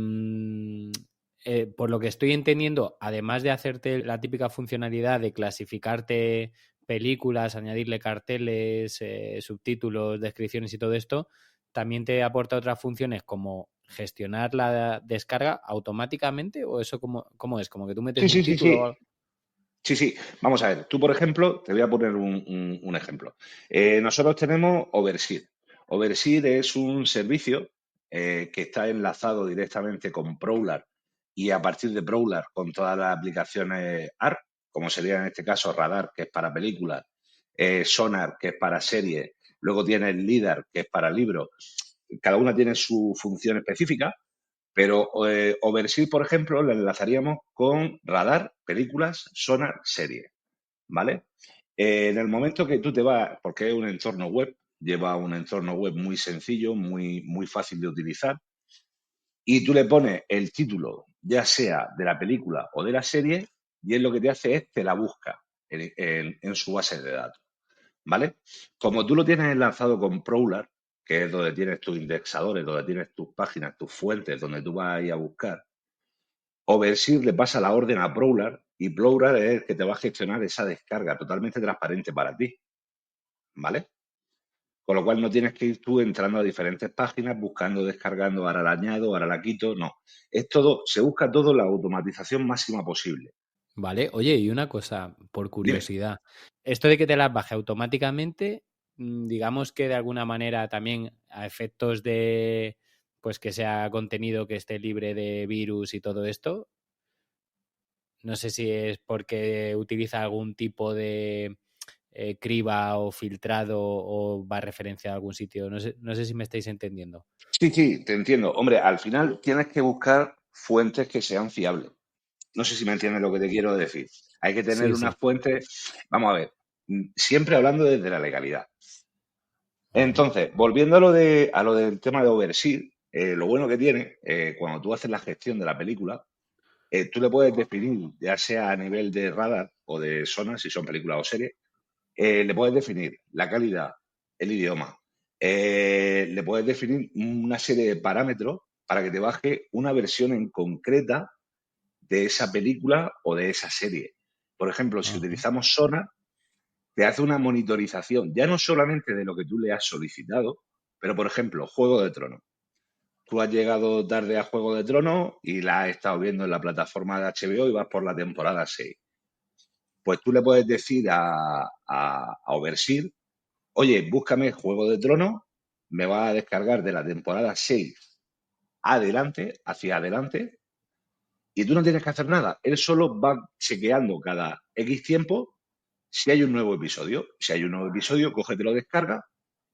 por lo que estoy entendiendo, además de hacerte la típica funcionalidad de clasificarte películas, añadirle carteles, subtítulos, descripciones y todo esto, también te aporta otras funciones como gestionar la descarga automáticamente, o eso cómo es, como que tú metes Sí, un sí, sí, título o sí. algo. Sí, sí. Vamos a ver. Tú, por ejemplo, te voy a poner un ejemplo. Nosotros tenemos Overseer. Overseer es un servicio que está enlazado directamente con Prowler y a partir de Prowler con todas las aplicaciones AR, como sería en este caso Radar, que es para películas, Sonar, que es para series, luego tienes LIDAR, que es para libros. Cada una tiene su función específica, pero Overseer, por ejemplo, la enlazaríamos con Radar, películas, Sonar, series, ¿vale? En el momento que tú te vas, porque es un entorno web, lleva un entorno web muy sencillo, muy, muy fácil de utilizar, y tú le pones el título, ya sea de la película o de la serie, y él lo que te hace es te la busca en su base de datos, ¿vale? Como tú lo tienes enlazado con Prowler, que es donde tienes tus indexadores, donde tienes tus páginas, tus fuentes, donde tú vas a ir a buscar, Overseer le pasa la orden a Prowler y Prowler es el que te va a gestionar esa descarga totalmente transparente para ti, ¿vale? Con lo cual no tienes que ir tú entrando a diferentes páginas, buscando, descargando, ahora la añado, ahora la quito, no. Es todo, se busca todo la automatización máxima posible. Vale, oye, y una cosa, por Dime. curiosidad, esto de que te las baje automáticamente, digamos que de alguna manera también a efectos de, pues que sea contenido que esté libre de virus y todo esto, no sé si es porque utiliza algún tipo de criba o filtrado o va referenciado a algún sitio, no sé si me estáis entendiendo. Sí, sí, te entiendo. Hombre, al final tienes que buscar fuentes que sean fiables. No sé si me entiendes lo que te quiero decir. Hay que tener Sí, unas sí. fuentes, vamos a ver, siempre hablando desde la legalidad. Ujú. Entonces, volviendo a lo del tema de Overseer, lo bueno que tiene, cuando tú haces la gestión de la película, tú le puedes definir, ya sea a nivel de radar o de sonar, si son películas o series, le puedes definir la calidad, el idioma. Le puedes definir una serie de parámetros para que te baje una versión en concreta de esa película o de esa serie. Por ejemplo, si Ajá. utilizamos Sonar, te hace una monitorización, ya no solamente de lo que tú le has solicitado, pero por ejemplo, Juego de Tronos. Tú has llegado tarde a Juego de Tronos y la has estado viendo en la plataforma de HBO y vas por la temporada 6. Pues tú le puedes decir a Overseer, oye, búscame Juego de Tronos, me va a descargar de la temporada 6 adelante, hacia adelante, y tú no tienes que hacer nada. Él solo va chequeando cada X tiempo si hay un nuevo episodio. Si hay un nuevo episodio, cógete lo descarga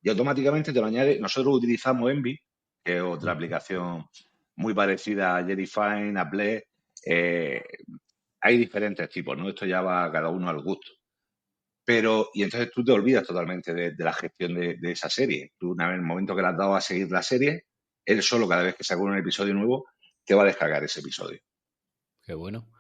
y automáticamente te lo añade. Nosotros utilizamos Envy, que es otra aplicación muy parecida a Jellyfine, a Play. Hay diferentes tipos, ¿no? Esto ya va cada uno al gusto. Pero, y entonces tú te olvidas totalmente de la gestión de esa serie. Tú, en el momento que le has dado a seguir la serie, él solo, cada vez que saca un episodio nuevo, te va a descargar ese episodio. Qué bueno.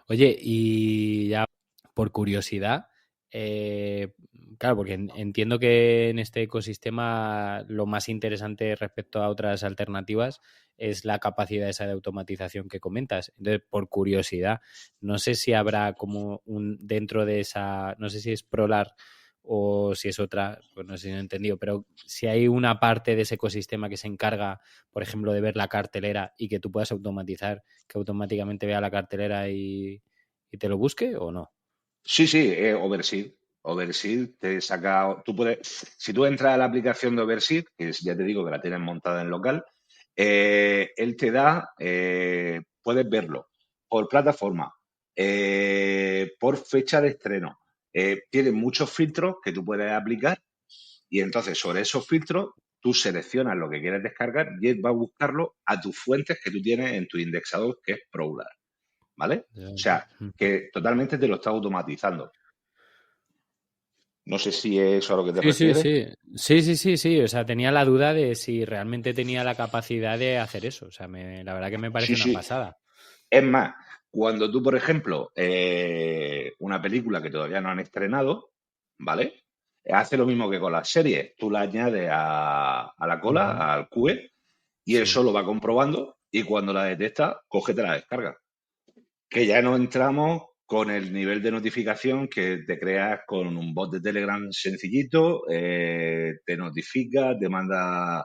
Oye, y ya por curiosidad, claro, porque entiendo que en este ecosistema lo más interesante respecto a otras alternativas es la capacidad esa de automatización que comentas. Entonces, por curiosidad, no sé si habrá como un dentro de esa, no sé si es Prolar o si es otra, pues no sé si no he entendido, pero si hay una parte de ese ecosistema que se encarga, por ejemplo, de ver la cartelera y que tú puedas automatizar, que automáticamente vea la cartelera y te lo busque o no. Sí, sí, Overseed. Overseed te saca. Tú puedes. Si tú entras a la aplicación de Overseed, que ya te digo que la tienes montada en local, él te da. Puedes verlo por plataforma, por fecha de estreno. Tiene muchos filtros que tú puedes aplicar y entonces sobre esos filtros tú seleccionas lo que quieres descargar y él va a buscarlo a tus fuentes que tú tienes en tu indexador, que es Prowler. ¿Vale? O sea, que totalmente te lo está automatizando. No sé si es eso a lo que te Sí, sí, refieres. sí. Sí, sí, sí, sí. O sea, tenía la duda de si realmente tenía la capacidad de hacer eso. O sea, la verdad que me parece Sí, una sí. pasada. Es más, cuando tú, por ejemplo, una película que todavía no han estrenado, ¿vale? Hace lo mismo que con las series. Tú la añades a la cola, al QE, y él Sí. solo va comprobando y cuando la detecta, cógete la descarga. Que ya no entramos con el nivel de notificación que te creas con un bot de Telegram sencillito, te notifica, te manda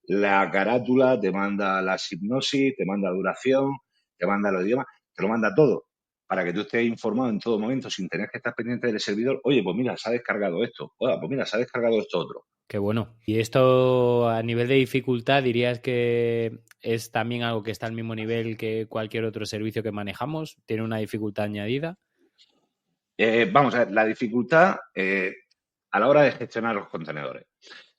la carátula, te manda la hipnosis, te manda la duración, te manda los idiomas, te lo manda todo para que tú estés informado en todo momento sin tener que estar pendiente del servidor. Oye, pues mira, se ha descargado esto. Oye, pues mira, se ha descargado esto otro. Qué bueno. ¿Y esto a nivel de dificultad dirías que es también algo que está al mismo nivel que cualquier otro servicio que manejamos? ¿Tiene una dificultad añadida? Vamos a ver, la dificultad a la hora de gestionar los contenedores.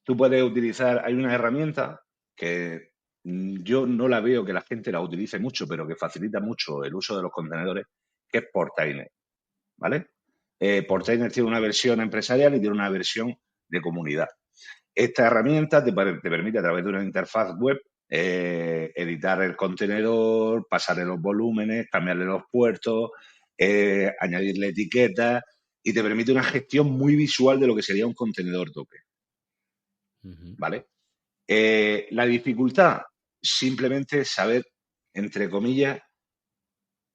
Tú puedes utilizar, hay una herramienta que yo no la veo que la gente la utilice mucho, pero que facilita mucho el uso de los contenedores, que es Portainer, ¿vale? Portainer tiene una versión empresarial y tiene una versión de comunidad. Esta herramienta te permite a través de una interfaz web editar el contenedor, pasarle los volúmenes, cambiarle los puertos, añadirle etiquetas y te permite una gestión muy visual de lo que sería un contenedor Docker, ¿vale? La dificultad, simplemente saber, entre comillas,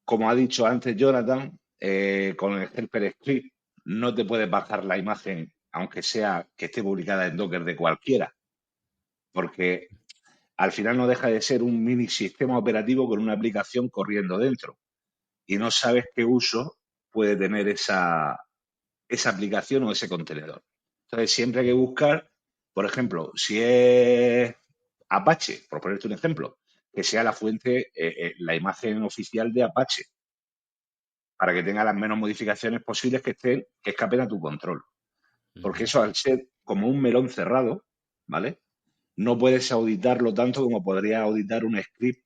como ha dicho antes Jonathan, con el Helper Script no te puedes bajar la imagen, aunque sea que esté publicada en Docker de cualquiera, porque al final no deja de ser un mini sistema operativo con una aplicación corriendo dentro y no sabes qué uso puede tener esa aplicación o ese contenedor. Entonces, siempre hay que buscar, por ejemplo, si es Apache, por ponerte un ejemplo, que sea la fuente, la imagen oficial de Apache, para que tenga las menos modificaciones posibles que escapen a tu control. Porque eso, al ser como un melón cerrado, ¿vale? No puedes auditarlo tanto como podría auditar un script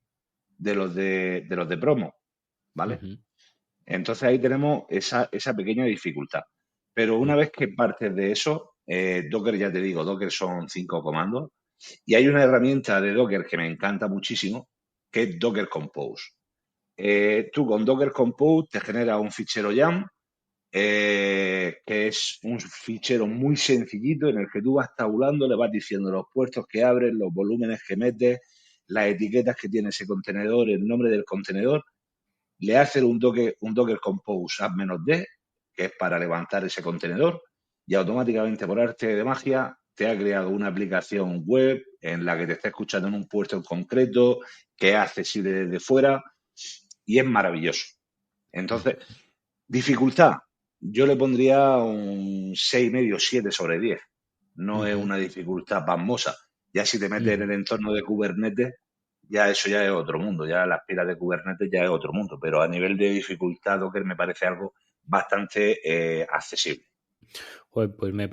de los de promo, ¿vale? Entonces ahí tenemos esa pequeña dificultad. Pero una vez que partes de eso, Docker, ya te digo, Docker son 5 comandos y hay una herramienta de Docker que me encanta muchísimo, que es Docker Compose. Tú con Docker Compose te genera un fichero YAML, que es un fichero muy sencillito en el que tú vas tabulando, le vas diciendo los puertos que abres, los volúmenes que metes, las etiquetas que tiene ese contenedor, el nombre del contenedor. Le haces un Docker Compose add-d, que es para levantar ese contenedor, y automáticamente, por arte de magia, te ha creado una aplicación web en la que te está escuchando en un puerto en concreto, que es accesible desde fuera, y es maravilloso. Entonces, dificultad, yo le pondría un 6,5, 7 sobre 10. No es una dificultad pasmosa. Ya si te metes en el entorno de Kubernetes, ya eso ya es otro mundo. Ya las pilas de Kubernetes ya es otro mundo. Pero a nivel de dificultad, Docker me parece algo bastante accesible. Pues me ha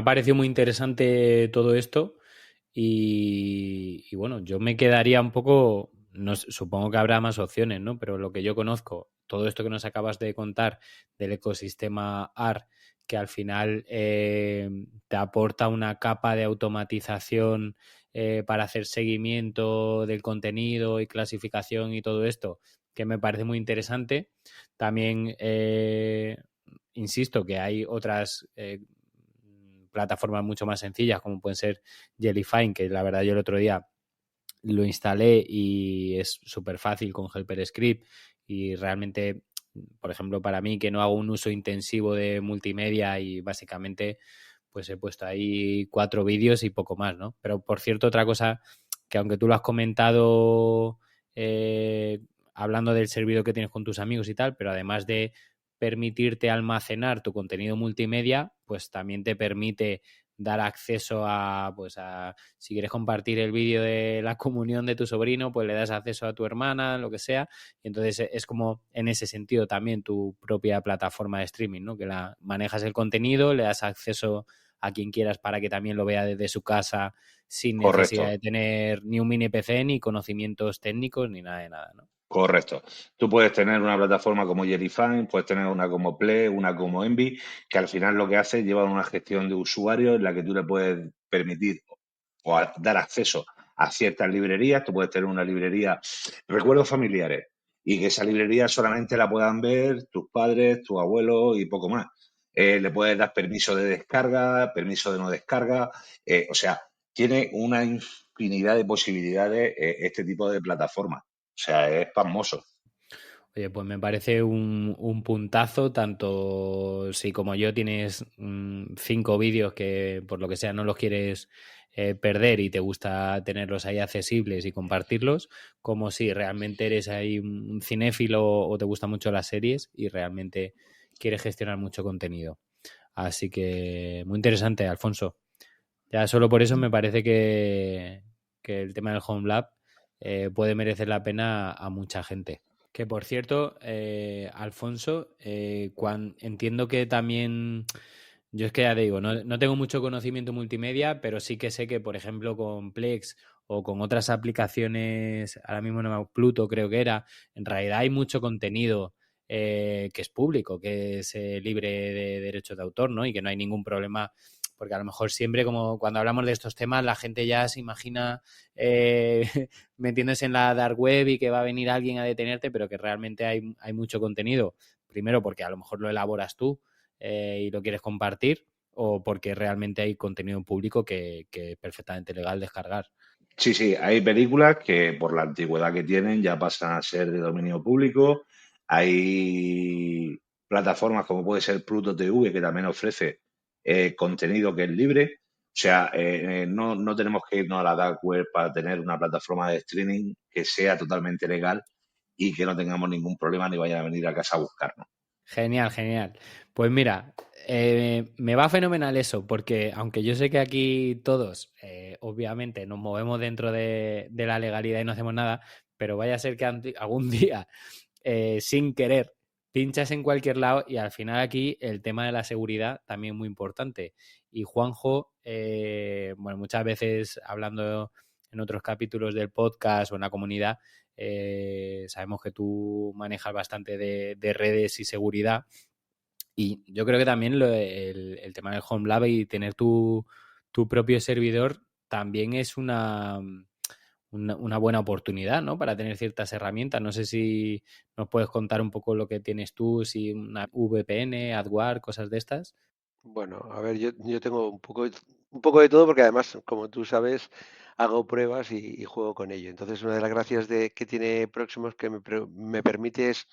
parecido muy interesante todo esto y bueno, yo me quedaría un poco, no sé, supongo que habrá más opciones, ¿no? Pero lo que yo conozco, todo esto que nos acabas de contar del ecosistema AR, que al final te aporta una capa de automatización para hacer seguimiento del contenido y clasificación y todo esto, que me parece muy interesante. También insisto que hay otras plataformas mucho más sencillas, como pueden ser Jellyfine, que la verdad yo el otro día lo instalé y es súper fácil con Helper Script y realmente, por ejemplo, para mí que no hago un uso intensivo de multimedia y básicamente pues he puesto ahí 4 vídeos y poco más, ¿no? Pero por cierto, otra cosa que aunque tú lo has comentado hablando del servidor que tienes con tus amigos y tal, pero además de permitirte almacenar tu contenido multimedia, pues también te permite dar acceso a, pues a, si quieres compartir el vídeo de la comunión de tu sobrino, pues le das acceso a tu hermana, lo que sea, y entonces es como en ese sentido también tu propia plataforma de streaming, ¿no? Que la manejas el contenido, le das acceso a quien quieras para que también lo vea desde su casa sin necesidad Correcto. de tener ni un mini PC, ni conocimientos técnicos, ni nada de nada, ¿no? Correcto. Tú puedes tener una plataforma como Jellyfine, puedes tener una como Play, una como Envy, que al final lo que hace es llevar una gestión de usuarios en la que tú le puedes permitir o dar acceso a ciertas librerías. Tú puedes tener una librería, recuerdos familiares, y que esa librería solamente la puedan ver tus padres, tus abuelos y poco más. Le puedes dar permiso de descarga, permiso de no descarga, o sea, tiene una infinidad de posibilidades este tipo de plataformas. O sea, es pasmoso. Oye, pues me parece un puntazo, tanto si como yo tienes 5 vídeos que por lo que sea no los quieres perder y te gusta tenerlos ahí accesibles y compartirlos, como si realmente eres ahí un cinéfilo o te gustan mucho las series y realmente quieres gestionar mucho contenido. Así que muy interesante, Alfonso. Ya solo por eso me parece que el tema del Home Lab puede merecer la pena a mucha gente. Que por cierto, Alfonso, entiendo que también, yo es que ya te digo, no tengo mucho conocimiento multimedia, pero sí que sé que, por ejemplo, con Plex o con otras aplicaciones, ahora mismo no me acuerdo, Pluto creo que era, en realidad hay mucho contenido que es público, que es libre de derechos de autor, ¿no? Y que no hay ningún problema, porque a lo mejor siempre como cuando hablamos de estos temas la gente ya se imagina metiéndose en la dark web y que va a venir alguien a detenerte, pero que realmente hay mucho contenido. Primero porque a lo mejor lo elaboras tú y lo quieres compartir, o porque realmente hay contenido público que es perfectamente legal descargar. Sí, sí, hay películas que por la antigüedad que tienen ya pasan a ser de dominio público. Hay plataformas como puede ser Pluto TV que también ofrece contenido que es libre. O sea, no tenemos que irnos a la dark web para tener una plataforma de streaming que sea totalmente legal y que no tengamos ningún problema ni vayan a venir a casa a buscarnos. Genial, genial. Pues mira, me va fenomenal eso, porque aunque yo sé que aquí todos, obviamente, nos movemos dentro de la legalidad y no hacemos nada, pero vaya a ser que algún día, sin querer, pinchas en cualquier lado y al final aquí el tema de la seguridad también es muy importante. Y Juanjo, bueno, muchas veces hablando en otros capítulos del podcast o en la comunidad, sabemos que tú manejas bastante de redes y seguridad y yo creo que también el tema del Home Lab y tener tu propio servidor también es una una buena oportunidad, ¿no? Para tener ciertas herramientas. No sé si nos puedes contar un poco lo que tienes tú, si una VPN, AdWords, cosas de estas. Bueno, a ver, yo tengo un poco de todo porque además, como tú sabes, hago pruebas y juego con ello. Entonces, una de las gracias que tiene Proximox que me permite es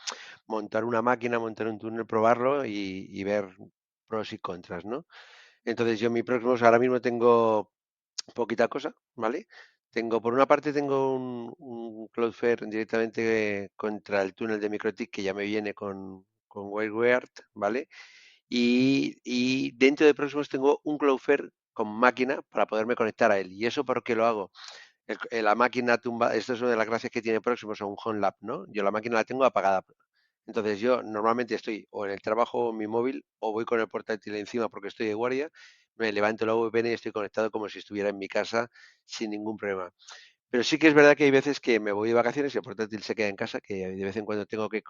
montar una máquina, montar un túnel, probarlo y ver pros y contras, ¿no? Entonces, yo en mi Proximox ahora mismo tengo poquita cosa, ¿vale? Por una parte tengo un Cloudflare directamente contra el túnel de MikroTik que ya me viene con WireGuard, ¿vale? Y dentro de Proximox tengo un Cloudflare con máquina para poderme conectar a él. ¿Y eso por qué lo hago? La máquina tumba, esto es una de las gracias que tiene Proximox o un Home Lab, ¿no? Yo la máquina la tengo apagada. Entonces yo normalmente estoy o en el trabajo o en mi móvil o voy con el portátil encima porque estoy de guardia, me levanto la VPN y estoy conectado como si estuviera en mi casa sin ningún problema. Pero sí que es verdad que hay veces que me voy de vacaciones y el portátil se queda en casa, que de vez en cuando tengo que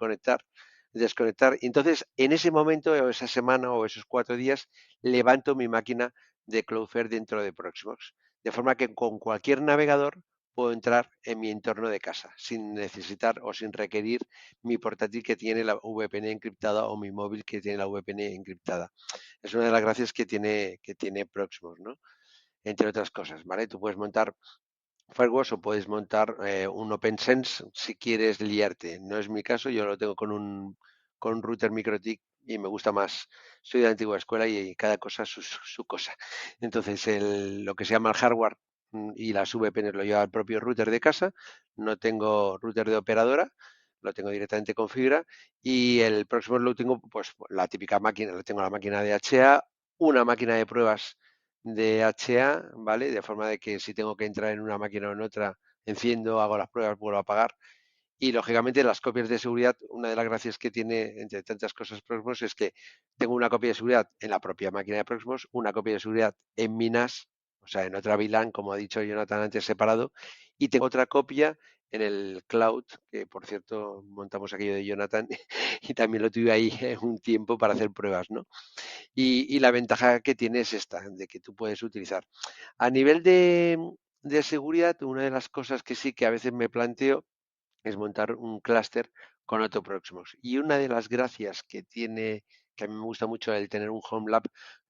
desconectar. Y entonces, en ese momento, o esa semana o esos 4 días, levanto mi máquina de Cloudflare dentro de Proximox. De forma que con cualquier navegador puedo entrar en mi entorno de casa, sin necesitar o sin requerir mi portátil que tiene la VPN encriptada o mi móvil que tiene la VPN encriptada. Es una de las gracias que tiene Proximox, ¿no? Entre otras cosas, ¿vale? Tú puedes montar Firewalls o puedes montar un OpenSense si quieres liarte. No es mi caso, yo lo tengo con un router MikroTik y me gusta más. Soy de la antigua escuela y cada cosa su cosa. Entonces, lo que se llama el hardware y las VPNs lo lleva el propio router de casa. No tengo router de operadora, lo tengo directamente con fibra. Y el próximo lo tengo, pues la típica máquina, lo tengo la máquina de HA, una máquina de pruebas de HA, ¿vale? De forma de que si tengo que entrar en una máquina o en otra, enciendo, hago las pruebas, vuelvo a apagar. Y lógicamente las copias de seguridad, una de las gracias que tiene, entre tantas cosas Proxmox, es que tengo una copia de seguridad en la propia máquina de Proxmox, una copia de seguridad en mi NAS, o sea, en otra VLAN, como ha dicho Jonathan antes, separado, y tengo otra copia en el cloud, que por cierto montamos aquello de Jonathan y también lo tuve ahí un tiempo para hacer pruebas, ¿no? Y la ventaja que tiene es esta, de que tú puedes utilizar. A nivel de seguridad, una de las cosas que sí que a veces me planteo es montar un clúster con otro Proxmox. Y una de las gracias que tiene, que a mí me gusta mucho el tener un Home Lab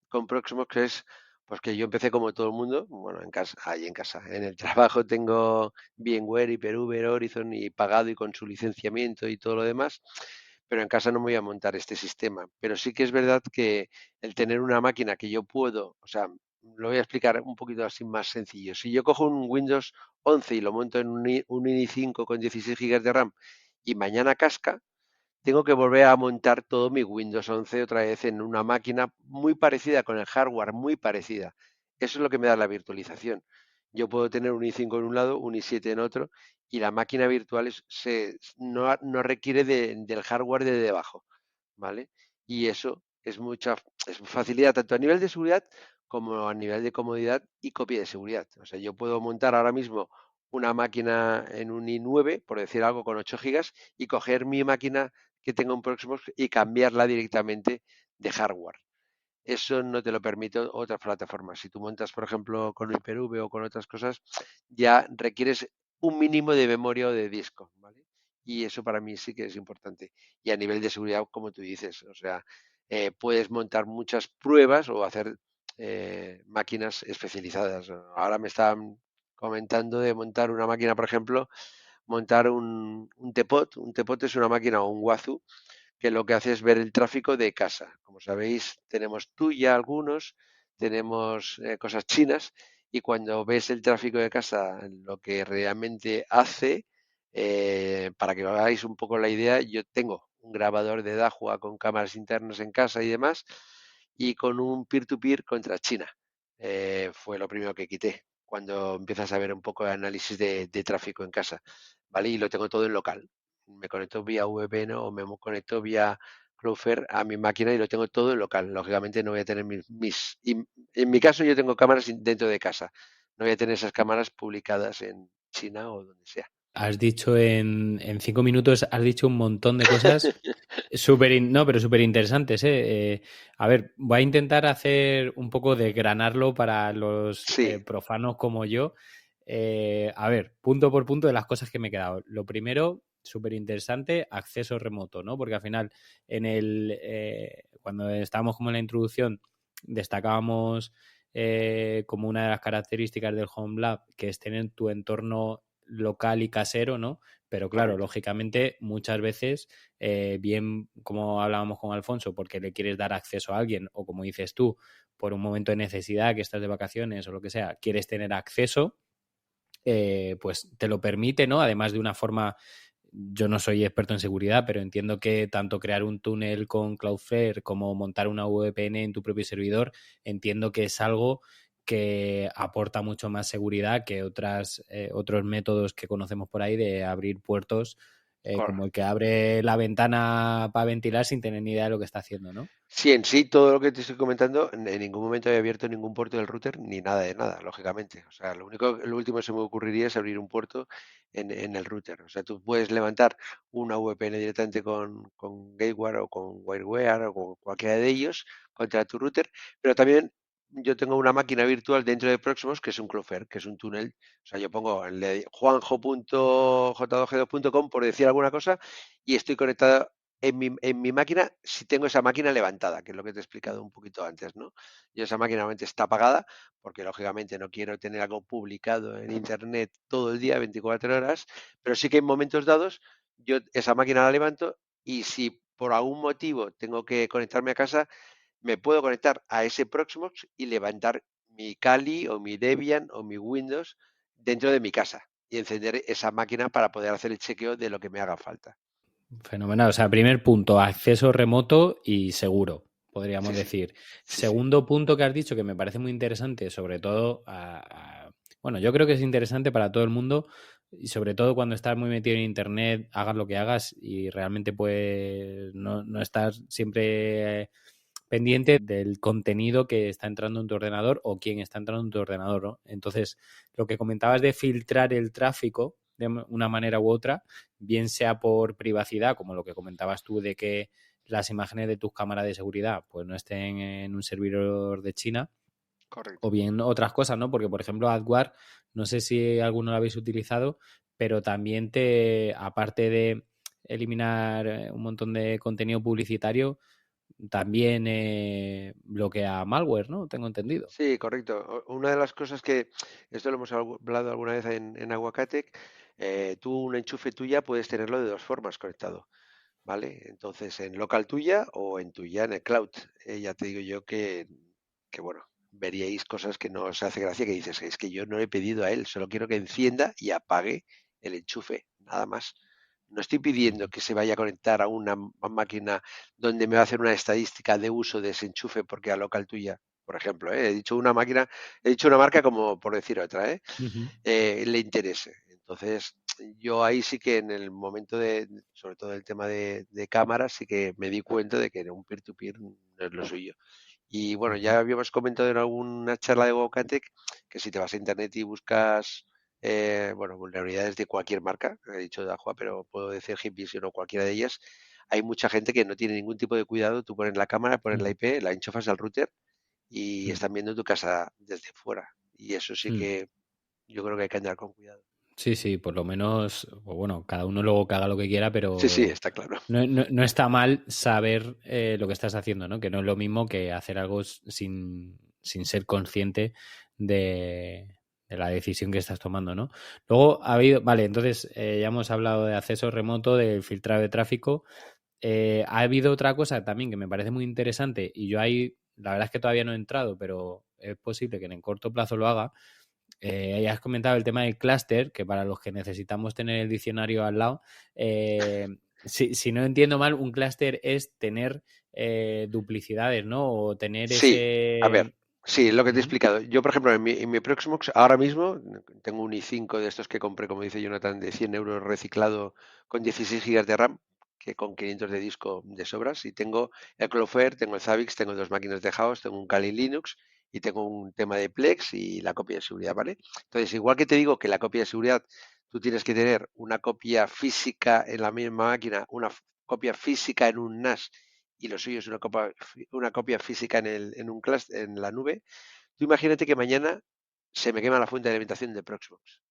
con Proxmox es pues que yo empecé como todo el mundo, bueno, en casa, ahí en casa. En el trabajo tengo VMware, Hyper-V, Horizon y pagado y con su licenciamiento y todo lo demás, pero en casa no me voy a montar este sistema. Pero sí que es verdad que el tener una máquina que yo puedo, o sea, lo voy a explicar un poquito así más sencillo. Si yo cojo un Windows 11 y lo monto en un i5 con 16 GB de RAM y mañana casca, tengo que volver a montar todo mi Windows 11 otra vez en una máquina muy parecida, con el hardware muy parecida. Eso es lo que me da la virtualización. Yo puedo tener un i5 en un lado, un i7 en otro, y la máquina virtual no requiere del hardware de debajo, ¿vale? Y eso es facilidad tanto a nivel de seguridad como a nivel de comodidad y copia de seguridad. O sea, yo puedo montar ahora mismo una máquina en un i9, por decir algo, con 8 gigas y coger mi máquina que tenga un Proxmox y cambiarla directamente de hardware. Eso no te lo permite otras plataformas. Si tú montas, por ejemplo, con Hyper-V o con otras cosas, ya requieres un mínimo de memoria o de disco, ¿vale? Y eso para mí sí que es importante. Y a nivel de seguridad, como tú dices, o sea, puedes montar muchas pruebas o hacer máquinas especializadas. Ahora me están comentando de montar una máquina, por ejemplo, montar un Tepot. Un Tepot es una máquina o un Wazu que lo que hace es ver el tráfico de casa. Como sabéis, tenemos Tuya algunos, tenemos cosas chinas y cuando ves el tráfico de casa, lo que realmente hace, para que os hagáis un poco la idea, yo tengo un grabador de Dahua con cámaras internas en casa y demás y con un peer-to-peer contra China. Fue lo primero que quité cuando empiezas a ver un poco de análisis de tráfico en casa, ¿vale? Y lo tengo todo en local. Me conecto vía VPN o me conecto vía Cloudflare a mi máquina y lo tengo todo en local. Lógicamente no voy a tener en mi caso yo tengo cámaras dentro de casa. No voy a tener esas cámaras publicadas en China o donde sea. Has dicho en 5 minutos, has dicho un montón de cosas pero súper interesantes, ¿eh? A ver, voy a intentar hacer un poco de granarlo para los Sí, profanos como yo. A ver, punto por punto de las cosas que me he quedado. Lo primero, súper interesante, acceso remoto, ¿no? Porque al final, cuando estábamos como en la introducción, destacábamos como una de las características del Home Lab, que es tener tu entorno local y casero, ¿no? Pero claro, Correcto. lógicamente, muchas veces, bien como hablábamos con Alfonso, porque le quieres dar acceso a alguien, o como dices tú, por un momento de necesidad, que estás de vacaciones o lo que sea, quieres tener acceso, pues te lo permite, ¿no? Además de una forma, yo no soy experto en seguridad, pero entiendo que tanto crear un túnel con Cloudflare como montar una VPN en tu propio servidor, entiendo que es algo que aporta mucho más seguridad que otros métodos que conocemos por ahí de abrir puertos, como el que abre la ventana para ventilar sin tener ni idea de lo que está haciendo, ¿no? Sí, en sí, todo lo que te estoy comentando, en ningún momento he abierto ningún puerto del router ni nada de nada, lógicamente. O sea, lo último que se me ocurriría es abrir un puerto en el router. O sea, tú puedes levantar una VPN directamente con Gateware o con Wireware o con cualquiera de ellos contra tu router, pero también yo tengo una máquina virtual dentro de Proxmox que es un Cloudflare, que es un túnel. O sea, yo pongo el de juanjo.j2g2.com por decir alguna cosa y estoy conectado en mi máquina, si tengo esa máquina levantada, que es lo que te he explicado un poquito antes, ¿no? Yo esa máquina normalmente está apagada, porque lógicamente no quiero tener algo publicado en internet todo el día, 24 horas, pero sí que en momentos dados yo esa máquina la levanto y si por algún motivo tengo que conectarme a casa, me puedo conectar a ese Proxmox y levantar mi Kali o mi Debian o mi Windows dentro de mi casa y encender esa máquina para poder hacer el chequeo de lo que me haga falta. Fenomenal. O sea, primer punto, acceso remoto y seguro, podríamos Sí, sí, decir. sí, sí. Segundo punto que has dicho, que me parece muy interesante, sobre todo, bueno, yo creo que es interesante para todo el mundo y sobre todo cuando estás muy metido en Internet, hagas lo que hagas y realmente pues no estás siempre pendiente del contenido que está entrando en tu ordenador o quién está entrando en tu ordenador, ¿no? Entonces, lo que comentabas de filtrar el tráfico de una manera u otra, bien sea por privacidad, como lo que comentabas tú de que las imágenes de tus cámaras de seguridad pues no estén en un servidor de China, o Correcto. bien otras cosas, ¿no? Porque, por ejemplo, AdWare, no sé si alguno lo habéis utilizado, pero también aparte de eliminar un montón de contenido publicitario, también bloquea malware, ¿no? Tengo entendido. Sí, correcto. Una de las cosas que, esto lo hemos hablado alguna vez en Aguacatec, tú un enchufe tuya puedes tenerlo de dos formas conectado, ¿vale? Entonces, en local tuya o en tuya en el cloud. Ya te digo yo que, bueno, veríais cosas que no os hace gracia, que dices, es que yo no le he pedido a él, solo quiero que encienda y apague el enchufe, nada más. No estoy pidiendo que se vaya a conectar a una máquina donde me va a hacer una estadística de uso de ese enchufe porque a local tuya, por ejemplo, he dicho una máquina, he dicho una marca como por decir otra, Ujú. le interese. Entonces, yo ahí sí que en el momento sobre todo el tema de cámaras, sí que me di cuenta de que un peer-to-peer no es lo suyo. Y bueno, Ujú. ya habíamos comentado en alguna charla de Wocatec que si te vas a internet y buscas, bueno, vulnerabilidades de cualquier marca, he dicho Dahua, pero puedo decir HitVision o cualquiera de ellas, hay mucha gente que no tiene ningún tipo de cuidado. Tú pones la cámara, pones la Mm, IP, la enchufas al router y mm, están viendo tu casa desde fuera. Y eso sí mm. que yo creo que hay que andar con cuidado. Sí, sí, por lo menos, pues bueno, cada uno luego que haga lo que quiera, Sí, sí, pero está claro. no está mal saber lo que estás haciendo, ¿no? Que no es lo mismo que hacer algo sin ser consciente de la decisión que estás tomando, ¿no? Luego ha habido, vale, entonces ya hemos hablado de acceso remoto, del filtrado de tráfico. Ha habido otra cosa también que me parece muy interesante y yo ahí, la verdad es que todavía no he entrado, pero es posible que en el corto plazo lo haga. Ya has comentado el tema del clúster, que para los que necesitamos tener el diccionario al lado, eh, si no entiendo mal, un clúster es tener duplicidades, ¿no? O tener Sí, a ver, ese... sí, lo que te he Ujú. explicado. Yo, por ejemplo, en mi Proxmox, ahora mismo tengo un i5 de estos que compré, como dice Jonathan, de 100 euros reciclado con 16 gigas de RAM, que con 500 de disco de sobras. Y tengo el Cloudflare, tengo el Zabbix, tengo dos máquinas de house, tengo un Kali Linux y tengo un tema de Plex y la copia de seguridad, ¿vale? Entonces, igual que te digo que la copia de seguridad, tú tienes que tener una copia física en la misma máquina, una copia física en un NAS y lo suyo es una copia física en un cluster, en la nube. Tú imagínate que mañana se me quema la fuente de alimentación de Proxmox.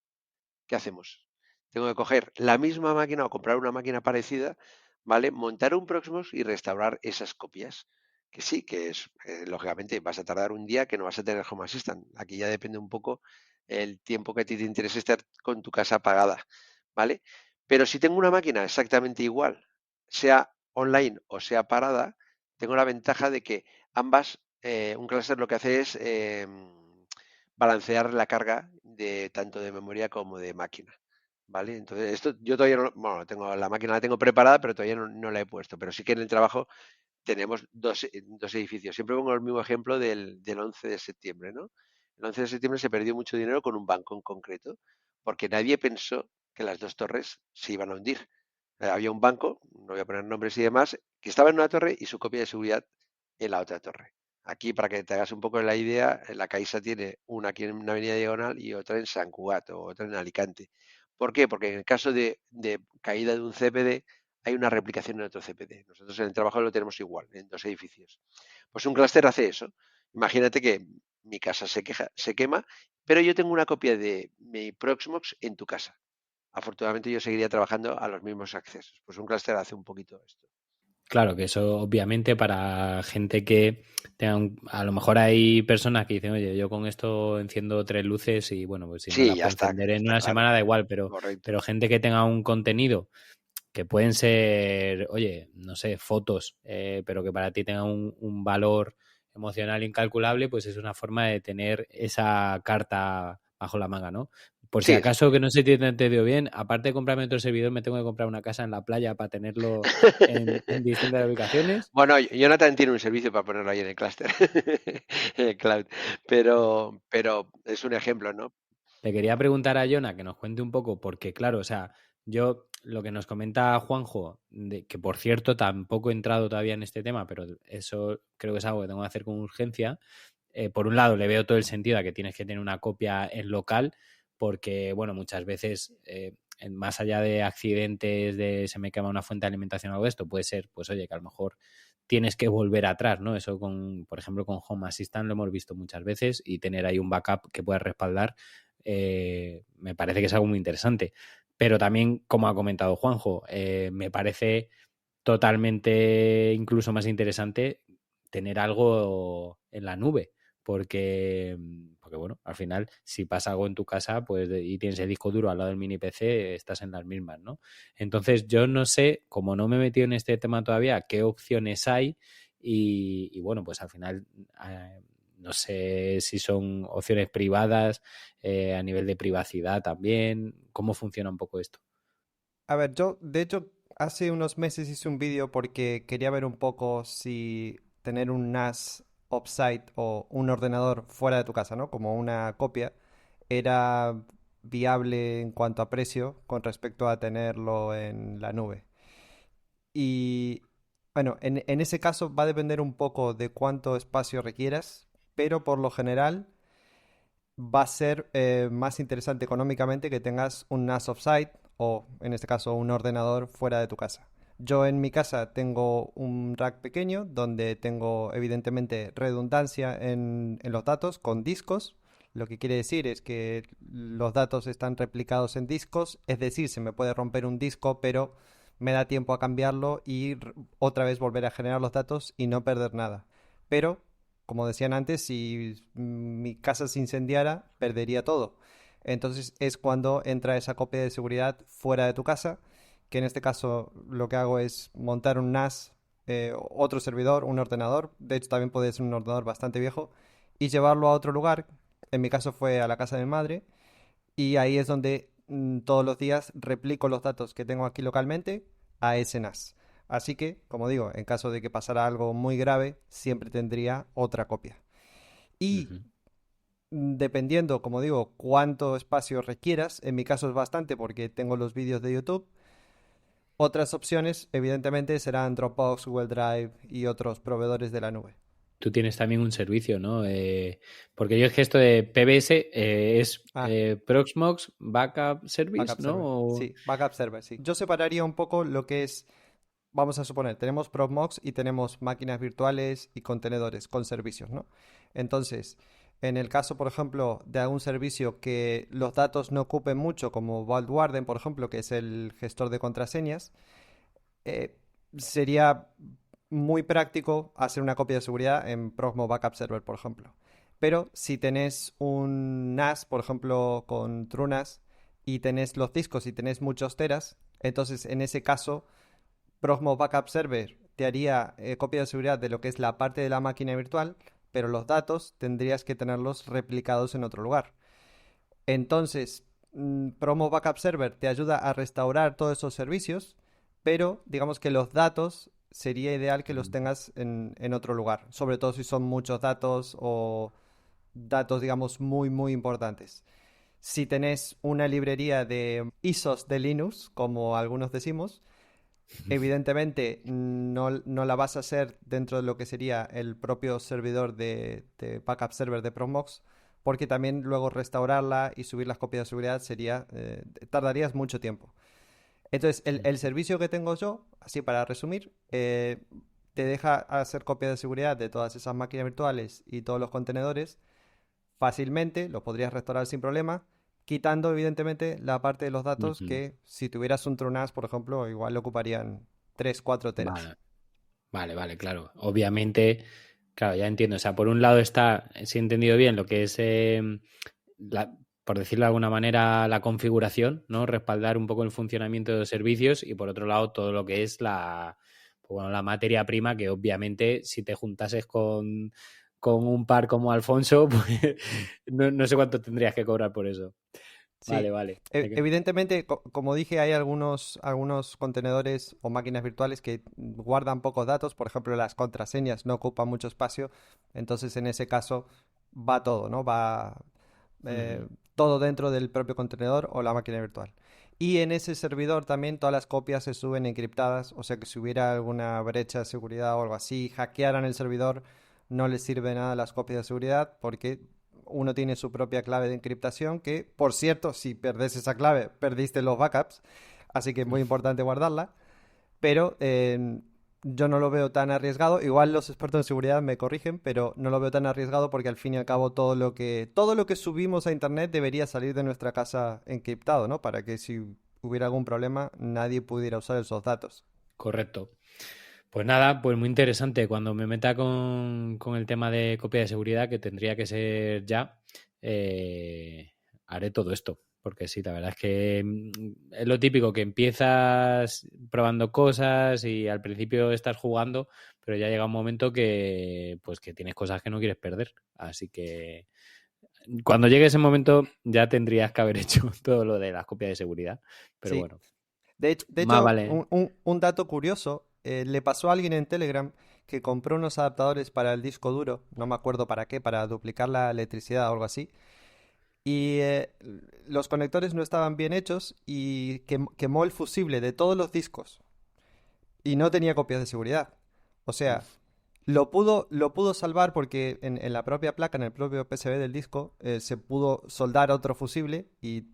¿Qué hacemos? Tengo que coger la misma máquina o comprar una máquina parecida, ¿vale? Montar un Proxmox y restaurar esas copias. Que sí, que es, lógicamente, vas a tardar un día que no vas a tener Home Assistant. Aquí ya depende un poco el tiempo que a ti te interese estar con tu casa apagada, ¿vale? Pero si tengo una máquina exactamente igual, sea online o sea parada, tengo la ventaja de que ambas, un clúster lo que hace es balancear la carga de tanto de memoria como de máquina. ¿Vale? Entonces, esto yo todavía no, bueno, tengo la máquina la tengo preparada, pero todavía no la he puesto. Pero sí que en el trabajo tenemos dos edificios. Siempre pongo el mismo ejemplo del 11 de septiembre, ¿no? El 11 de septiembre se perdió mucho dinero con un banco en concreto, porque nadie pensó que las dos torres se iban a hundir. Había un banco, no voy a poner nombres y demás, que estaba en una torre y su copia de seguridad en la otra torre. Aquí, para que te hagas un poco la idea, la Caixa tiene una aquí en una avenida Diagonal y otra en San Cugat o otra en Alicante. ¿Por qué? Porque en el caso de caída de un CPD hay una replicación en otro CPD. Nosotros en el trabajo lo tenemos igual, en dos edificios. Pues un clúster hace eso. Imagínate que mi casa se quema, pero yo tengo una copia de mi Proxmox en tu casa. Afortunadamente yo seguiría trabajando a los mismos accesos. Pues un clúster hace un poquito esto. Claro, que eso obviamente para gente que tenga a lo mejor hay personas que dicen, oye, yo con esto enciendo 3 luces y bueno, pues si no Sí, las ya puedo encender en está una claro. semana da igual, Correcto. pero gente que tenga un contenido que pueden ser, oye, no sé, fotos, pero que para ti tenga un valor emocional incalculable, pues es una forma de tener esa carta bajo la manga, ¿no? Por si Sí, acaso que no se te entendió bien, aparte de comprarme otro servidor, me tengo que comprar una casa en la playa para tenerlo en distintas ubicaciones. Bueno, Jonathan tiene un servicio para ponerlo ahí en el clúster, en el cloud, pero es un ejemplo, ¿no? Le quería preguntar a Jonah que nos cuente un poco, porque claro, o sea, yo lo que nos comenta Juanjo, que por cierto tampoco he entrado todavía en este tema, pero eso creo que es algo que tengo que hacer con urgencia. Por un lado, le veo todo el sentido a que tienes que tener una copia en local, porque, bueno, muchas veces, más allá de accidentes, de se me quema una fuente de alimentación o algo de esto, puede ser, pues oye, que a lo mejor tienes que volver atrás, ¿no? Eso por ejemplo, con Home Assistant lo hemos visto muchas veces y tener ahí un backup que pueda respaldar, me parece que es algo muy interesante. Pero también, como ha comentado Juanjo, me parece totalmente incluso más interesante tener algo en la nube. Porque bueno, al final, si pasa algo en tu casa, pues y tienes el disco duro al lado del mini PC, estás en las mismas, ¿no? Entonces, yo no sé, como no me he metido en este tema todavía, qué opciones hay y bueno, pues al final no sé si son opciones privadas, a nivel de privacidad también, cómo funciona un poco esto. A ver, yo de hecho hace unos meses hice un vídeo porque quería ver un poco si tener un NAS offsite o un ordenador fuera de tu casa, ¿no? Como una copia, era viable en cuanto a precio con respecto a tenerlo en la nube. Y bueno, en ese caso va a depender un poco de cuánto espacio requieras, pero por lo general va a ser más interesante económicamente que tengas un NAS offsite o en este caso un ordenador fuera de tu casa. Yo en mi casa tengo un rack pequeño donde tengo evidentemente redundancia en los datos con discos. Lo que quiere decir es que los datos están replicados en discos, es decir, se me puede romper un disco, pero me da tiempo a cambiarlo y otra vez volver a generar los datos y no perder nada. Pero como decían antes, si mi casa se incendiara, perdería todo. Entonces es cuando entra esa copia de seguridad fuera de tu casa, que en este caso lo que hago es montar un NAS, otro servidor, un ordenador, de hecho también puede ser un ordenador bastante viejo, y llevarlo a otro lugar. En mi caso fue a la casa de mi madre, y ahí es donde todos los días replico los datos que tengo aquí localmente a ese NAS. Así que, como digo, en caso de que pasara algo muy grave, siempre tendría otra copia. Y Ujú. dependiendo, como digo, cuánto espacio requieras, en mi caso es bastante porque tengo los vídeos de YouTube. Otras opciones, evidentemente, serán Dropbox, Google Drive y otros proveedores de la nube. Tú tienes también un servicio, ¿no? Porque yo es que esto de PBS es Ah, Proxmox Backup Service, Backup ¿no? Server. Sí, Backup Server, sí. Yo separaría un poco lo que es, vamos a suponer, tenemos Proxmox y tenemos máquinas virtuales y contenedores con servicios, ¿no? Entonces, en el caso, por ejemplo, de algún servicio que los datos no ocupen mucho, como Vault Warden, por ejemplo, que es el gestor de contraseñas, eh, sería muy práctico hacer una copia de seguridad en Proxmox Backup Server, por ejemplo. Pero si tenés un NAS, por ejemplo, con TrueNAS, y tenés los discos y tenés muchos teras, entonces en ese caso Proxmox Backup Server te haría copia de seguridad de lo que es la parte de la máquina virtual, pero los datos tendrías que tenerlos replicados en otro lugar. Entonces, Proxmox Backup Server te ayuda a restaurar todos esos servicios, pero digamos que los datos sería ideal que los Mm. tengas en otro lugar, sobre todo si son muchos datos o datos, digamos, muy, muy importantes. Si tenés una librería de ISOs de Linux, como algunos decimos, evidentemente no la vas a hacer dentro de lo que sería el propio servidor de backup server de Promox, porque también luego restaurarla y subir las copias de seguridad tardarías mucho tiempo. Entonces, el servicio que tengo yo, así para resumir, te deja hacer copia de seguridad de todas esas máquinas virtuales y todos los contenedores fácilmente, los podrías restaurar sin problema, quitando evidentemente la parte de los datos Ujú. que si tuvieras un TrueNAS, por ejemplo, igual le ocuparían 3 4 teras. Vale, vale, claro. Obviamente, claro, ya entiendo. O sea, por un lado está, si he entendido bien, lo que es, por decirlo de alguna manera, la configuración, ¿no? Respaldar un poco el funcionamiento de los servicios y por otro lado todo lo que es pues bueno, la materia prima, que obviamente si te juntases con un par como Alfonso, pues no sé cuánto tendrías que cobrar por eso. Sí, Vale. evidentemente, como dije, hay algunos contenedores o máquinas virtuales que guardan pocos datos, por ejemplo, las contraseñas no ocupan mucho espacio, entonces en ese caso va todo, ¿no? Va Ujú. todo dentro del propio contenedor o la máquina virtual. Y en ese servidor también todas las copias se suben encriptadas, o sea que si hubiera alguna brecha de seguridad o algo así, hackearan el servidor, no les sirve nada las copias de seguridad porque uno tiene su propia clave de encriptación que, por cierto, si perdés esa clave, perdiste los backups, así que es muy importante guardarla, pero yo no lo veo tan arriesgado. Igual los expertos en seguridad me corrigen, pero no lo veo tan arriesgado porque al fin y al cabo todo lo que subimos a internet debería salir de nuestra casa encriptado, ¿no? Para que si hubiera algún problema nadie pudiera usar esos datos. Correcto. Pues nada, pues muy interesante. Cuando me meta con el tema de copia de seguridad, que tendría que ser ya, haré todo esto. Porque sí, la verdad es que es lo típico, que empiezas probando cosas y al principio estás jugando, pero ya llega un momento que pues que tienes cosas que no quieres perder. Así que cuando llegue ese momento ya tendrías que haber hecho todo lo de las copias de seguridad. Pero Sí, bueno, de más hecho, vale. un dato curioso, le pasó a alguien en Telegram que compró unos adaptadores para el disco duro, no me acuerdo para qué, para duplicar la electricidad o algo así, y los conectores no estaban bien hechos y quemó el fusible de todos los discos y no tenía copias de seguridad. O sea, Uf. lo pudo salvar porque en la propia placa, en el propio PCB del disco, se pudo soldar otro fusible y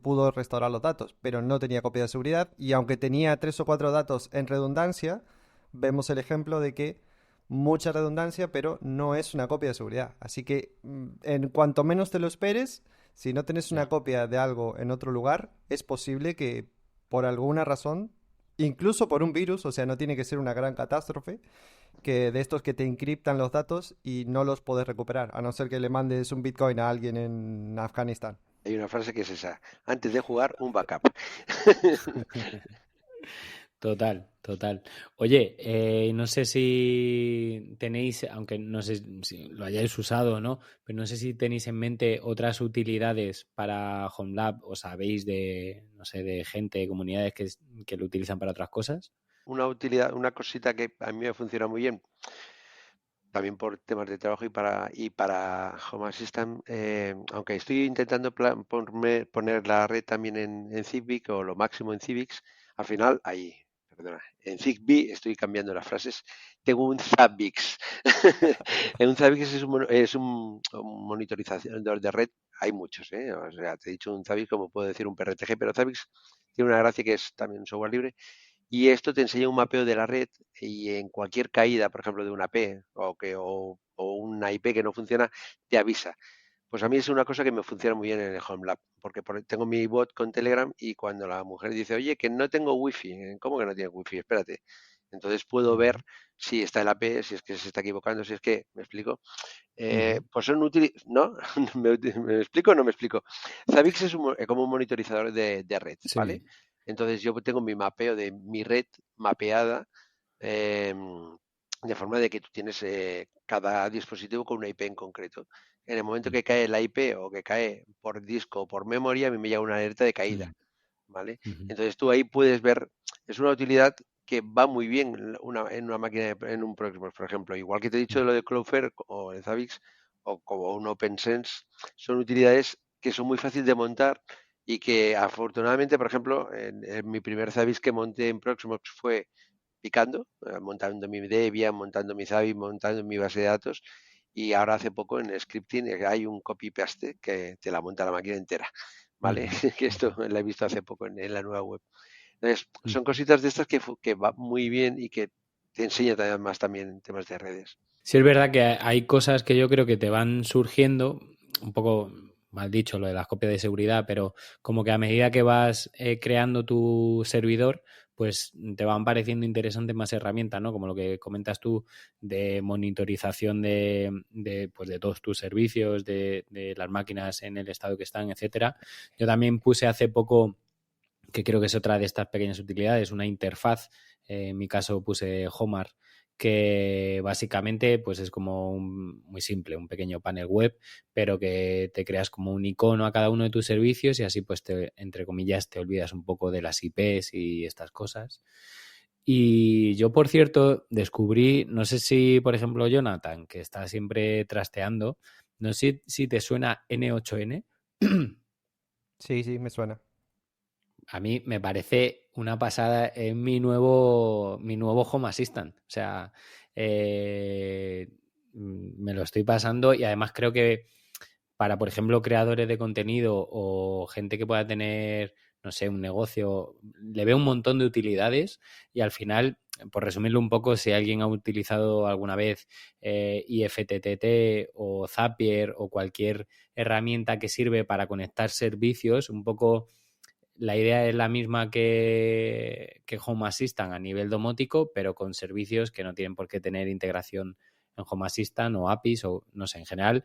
pudo restaurar los datos, pero no tenía copia de seguridad y aunque tenía 3 o 4 datos en redundancia, vemos el ejemplo de que mucha redundancia, pero no es una copia de seguridad. Así que en cuanto menos te lo esperes, si no tenés una Ya. copia de algo en otro lugar, es posible que por alguna razón, incluso por un virus, o sea, no tiene que ser una gran catástrofe, que de estos que te encriptan los datos y no los podés recuperar, a no ser que le mandes un Bitcoin a alguien en Afganistán. Hay una frase que es esa, antes de jugar, un backup. Total. Oye, no sé si tenéis, aunque no sé si lo hayáis usado o no, pero no sé si tenéis en mente otras utilidades para HomeLab o sabéis de, no sé, de gente, de comunidades que lo utilizan para otras cosas. Una utilidad, una cosita que a mí me funciona muy bien, también por temas de trabajo y para Home Assistant, aunque estoy intentando poner la red también en Zigbee o lo máximo en Civix, al final ahí, perdona, en Zigbee estoy cambiando las frases, tengo un Zabbix. Un Zabbix es un monitorizador de red, hay muchos, ¿eh? O sea, te he dicho un Zabbix como puedo decir un PRTG, pero Zabbix tiene una gracia que es también un software libre y esto te enseña un mapeo de la red y en cualquier caída, por ejemplo, de una P o o una IP que no funciona, te avisa. Pues a mí es una cosa que me funciona muy bien en el Home Lab, porque tengo mi bot con Telegram y cuando la mujer dice, oye, que no tengo wifi, ¿cómo que no tienes wifi? Espérate. Entonces puedo ver si está el AP, si es que se está equivocando, si es que, ¿me explico? Pues son útiles, ¿no? ¿Me explico o no me explico? Zabbix es como un monitorizador de red, ¿vale? Sí. Entonces yo tengo mi mapeo de mi red mapeada de forma de que tú tienes cada dispositivo con una IP en concreto. En el momento que cae la IP o que cae por disco o por memoria, a mí me llega una alerta de caída, ¿vale? Entonces tú ahí puedes ver, es una utilidad que va muy bien en una máquina, en un Proxmox, por ejemplo. Igual que te he dicho de lo de Cloudflare o el Zabbix o como un OpenSense, son utilidades que son muy fáciles de montar y que afortunadamente, por ejemplo, en mi primer Zabbix que monté en Proxmox fue picando, montando mi Debian, montando mi Zabbix, montando mi base de datos. Y ahora hace poco en scripting hay un copy-paste que te la monta la máquina entera, ¿vale? Que esto lo he visto hace poco en la nueva web. Entonces, son cositas de estas que va muy bien y que te enseña además también en temas de redes. Sí, es verdad que hay cosas que yo creo que te van surgiendo, un poco mal dicho lo de las copias de seguridad, pero como que a medida que vas creando tu servidor, pues te van pareciendo interesantes más herramientas, ¿no? Como lo que comentas tú de monitorización pues de todos tus servicios, de las máquinas en el estado que están, etcétera. Yo también puse hace poco, que creo que es otra de estas pequeñas utilidades, una interfaz. En mi caso puse Homar, que básicamente pues es como muy simple, un pequeño panel web, pero que te creas como un icono a cada uno de tus servicios y así pues entre comillas te olvidas un poco de las IPs y estas cosas. Y yo, por cierto, descubrí, no sé si, por ejemplo, Jonathan, que está siempre trasteando, no sé si te suena N8N. Sí, me suena. A mí me parece una pasada en mi nuevo Home Assistant. O sea, me lo estoy pasando y además creo que para, por ejemplo, creadores de contenido o gente que pueda tener, no sé, un negocio, le veo un montón de utilidades y al final, por resumirlo un poco, si alguien ha utilizado alguna vez IFTTT o Zapier o cualquier herramienta que sirve para conectar servicios, un poco la idea es la misma que Home Assistant a nivel domótico, pero con servicios que no tienen por qué tener integración en Home Assistant o APIs o no sé, en general,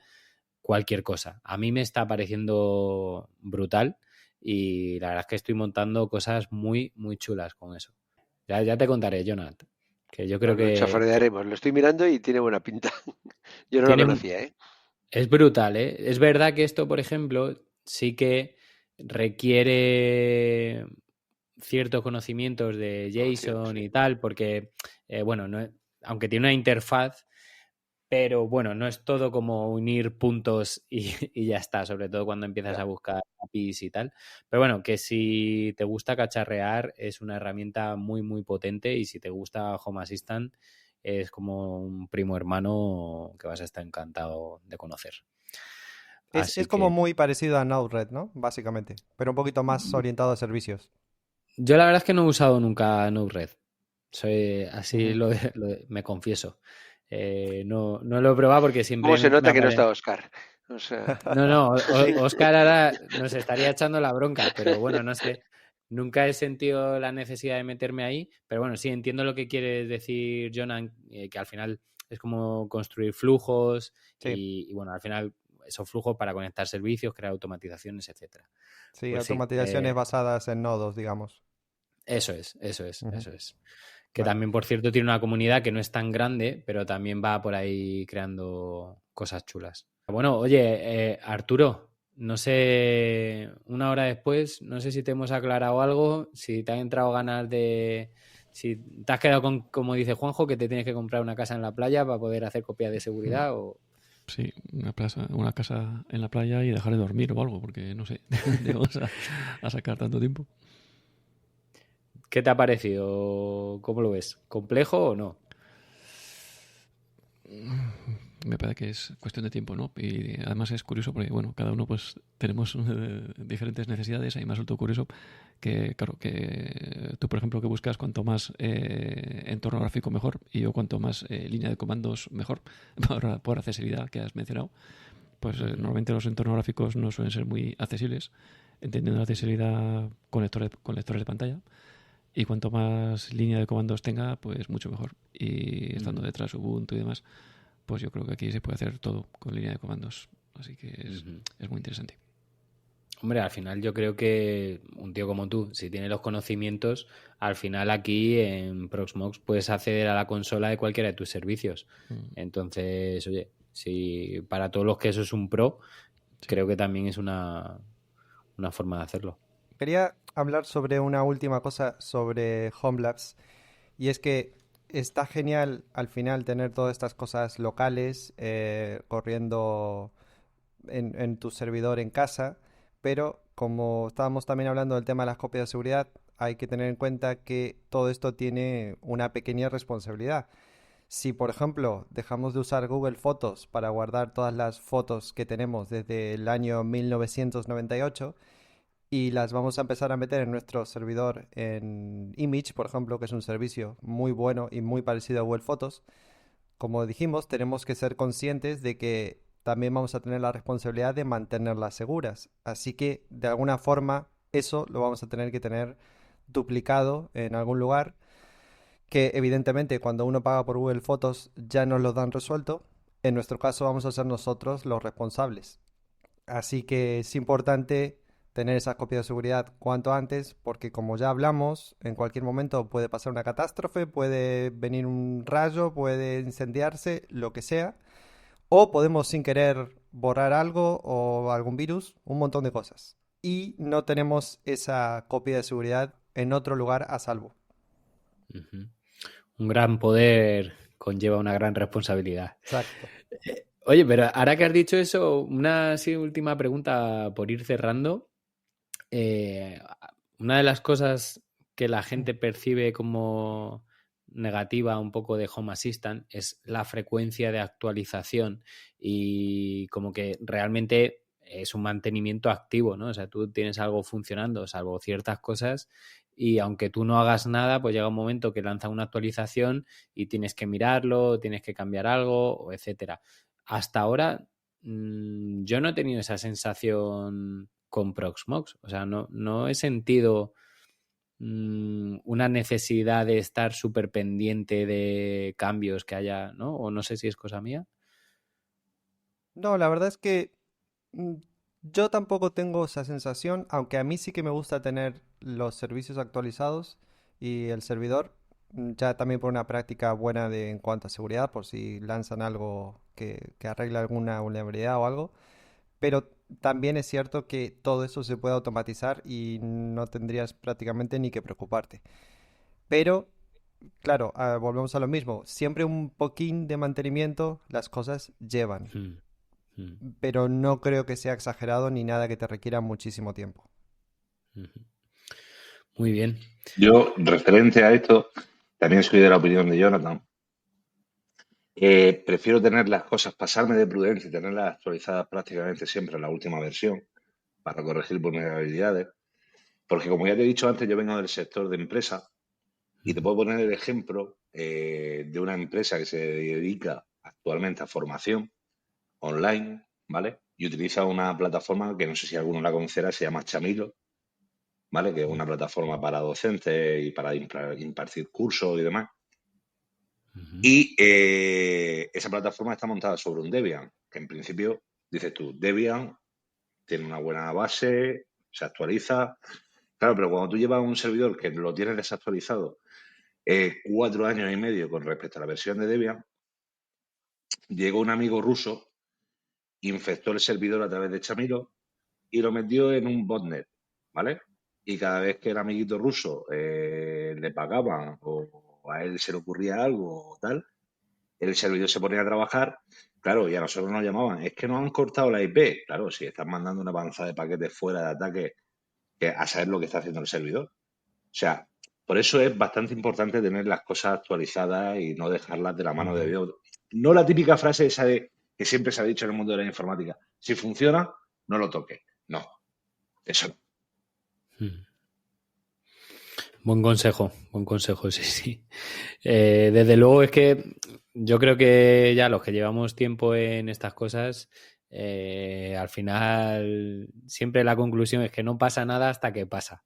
cualquier cosa. A mí me está pareciendo brutal y la verdad es que estoy montando cosas muy, muy chulas con eso. Ya te contaré, Jonathan, que yo creo Lo que chafardearemos. Lo estoy mirando y tiene buena pinta. Yo no la tiene, conocía, ¿eh? es brutal, ¿eh? Es verdad que esto, por ejemplo, sí que requiere ciertos conocimientos de Noción, JSON sí. y tal, porque, bueno, aunque tiene una interfaz, pero bueno, no es todo como unir puntos y ya está, sobre todo cuando empiezas a Ya. buscar APIs y tal. Pero bueno, que si te gusta cacharrear, es una herramienta muy, muy potente y si te gusta Home Assistant, es como un primo hermano que vas a estar encantado de conocer. Es Así como que muy parecido a Node-RED, ¿no? Básicamente, pero un poquito más orientado a servicios. yo la verdad es que no he usado nunca Node-RED. Soy así, Ujú. me confieso. No lo he probado porque ¿Cómo siempre se me nota que no aparece. está Oscar? O sea, No, Sí. Oscar ahora nos estaría echando la bronca, pero bueno, no sé. Nunca he sentido la necesidad de meterme ahí, pero bueno, sí entiendo lo que quiere decir Jonan, que al final es como construir flujos Sí, bueno, al final esos flujos para conectar servicios, crear automatizaciones, etcétera. sí, Pues sí, automatizaciones basadas en nodos, digamos. eso es, eso es, Ujú. eso es. Que Vale. también, por cierto, tiene una comunidad que no es tan grande, pero también va por ahí creando cosas chulas. Bueno, oye, Arturo, no sé, una hora después, no sé si te hemos aclarado algo, si te han entrado ganas de... Si te has quedado con, como dice Juanjo, que te tienes que comprar una casa en la playa para poder hacer copias de Mm, seguridad o... Sí, una casa en la playa y dejar de dormir o algo, porque no sé, ¿de dónde vas a sacar tanto tiempo? ¿Qué te ha parecido? ¿Cómo lo ves? ¿Complejo o no? me parece que es cuestión de tiempo, ¿no? Y además es curioso porque, bueno, cada uno pues tenemos diferentes necesidades. A mí me resultó curioso que, claro, que tú, por ejemplo, que buscas cuanto más entorno gráfico mejor y yo cuanto más línea de comandos mejor por accesibilidad que has mencionado. Pues normalmente los entornos gráficos no suelen ser muy accesibles, entendiendo la accesibilidad con lectores de pantalla. Y cuanto más línea de comandos tenga, pues mucho mejor. Y estando detrás Ubuntu y demás, pues yo creo que aquí se puede hacer todo con línea de comandos. Así que es muy interesante. Hombre, al final yo creo que un tío como tú, si tiene los conocimientos, al final aquí en Proxmox puedes acceder a la consola de cualquiera de tus servicios. Entonces, oye, si para todos los que eso es un pro, creo que también es una forma de hacerlo. Quería hablar sobre una última cosa sobre Homelabs, y es que está genial al final tener todas estas cosas locales corriendo en tu servidor en casa, pero como estábamos también hablando del tema de las copias de seguridad, hay que tener en cuenta que todo esto tiene una pequeña responsabilidad. Si, por ejemplo, dejamos de usar Google Fotos para guardar todas las fotos que tenemos desde el año 1998 y las vamos a empezar a meter en nuestro servidor en Image, por ejemplo, que es un servicio muy bueno y muy parecido a Google Fotos, como dijimos, tenemos que ser conscientes de que también vamos a tener la responsabilidad de mantenerlas seguras. Así que, de alguna forma, eso lo vamos a tener que tener duplicado en algún lugar, que evidentemente cuando uno paga por Google Fotos ya nos lo dan resuelto. En nuestro caso vamos a ser nosotros los responsables. Así que es importante tener esas copias de seguridad cuanto antes, porque como ya hablamos, en cualquier momento puede pasar una catástrofe, puede venir un rayo, puede incendiarse, lo que sea, o podemos sin querer borrar algo o algún virus, un montón de cosas. Y no tenemos esa copia de seguridad en otro lugar a salvo. Un gran poder conlleva una gran responsabilidad. Exacto. Oye, pero ahora que has dicho eso, una así, última pregunta por ir cerrando. Una de las cosas que la gente percibe como negativa un poco de Home Assistant es la frecuencia de actualización y como que realmente es un mantenimiento activo, ¿no? O sea, tú tienes algo funcionando, salvo ciertas cosas, y aunque tú no hagas nada, pues llega un momento que lanza una actualización y tienes que mirarlo, tienes que cambiar algo, etcétera. Hasta ahora yo no he tenido esa sensación con Proxmox. O sea, no he sentido una necesidad de estar súper pendiente de cambios que haya, ¿no? O no sé si es cosa mía. No, la verdad es que mm, yo tampoco tengo esa sensación, aunque a mí sí que me gusta tener los servicios actualizados y el servidor, ya también por una práctica buena en cuanto a seguridad, por si lanzan algo que arregle alguna vulnerabilidad o algo. Pero también es cierto que todo eso se puede automatizar y no tendrías prácticamente ni que preocuparte. Pero, claro, volvemos a lo mismo. Siempre un poquín de mantenimiento las cosas llevan. Pero no creo que sea exagerado ni nada que te requiera muchísimo tiempo. Muy bien. Yo, referente a esto, también soy de la opinión de Jonathan. Prefiero tener las cosas, pasarme de prudencia y tenerlas actualizadas prácticamente siempre en la última versión para corregir vulnerabilidades. Porque como ya te he dicho antes, yo vengo del sector de empresa y te puedo poner el ejemplo de una empresa que se dedica actualmente a formación online, ¿vale? Y utiliza una plataforma que no sé si alguno la conocerá, se llama Chamilo, ¿vale? Que es una plataforma para docentes y para impartir cursos y demás. Y esa plataforma está montada sobre un Debian, que en principio, dices tú, Debian tiene una buena base, se actualiza. Claro, pero cuando tú llevas un servidor que lo tienes desactualizado 4 años y medio con respecto a la versión de Debian, llegó un amigo ruso, infectó el servidor a través de Chamilo y lo metió en un botnet, ¿vale? Y cada vez que el amiguito ruso le pagaban o a él se le ocurría algo o tal, el servidor se ponía a trabajar, claro, y a nosotros nos llamaban, es que nos han cortado la IP. Claro, si están mandando una avanzada de paquetes fuera de ataque, que a saber lo que está haciendo el servidor. O sea, por eso es bastante importante tener las cosas actualizadas y no dejarlas de la mano de Dios. No la típica frase esa de que siempre se ha dicho en el mundo de la informática. Si funciona, no lo toque. No, eso no. Buen consejo, sí, sí. Desde luego es que yo creo que ya los que llevamos tiempo en estas cosas, al final siempre la conclusión es que no pasa nada hasta que pasa.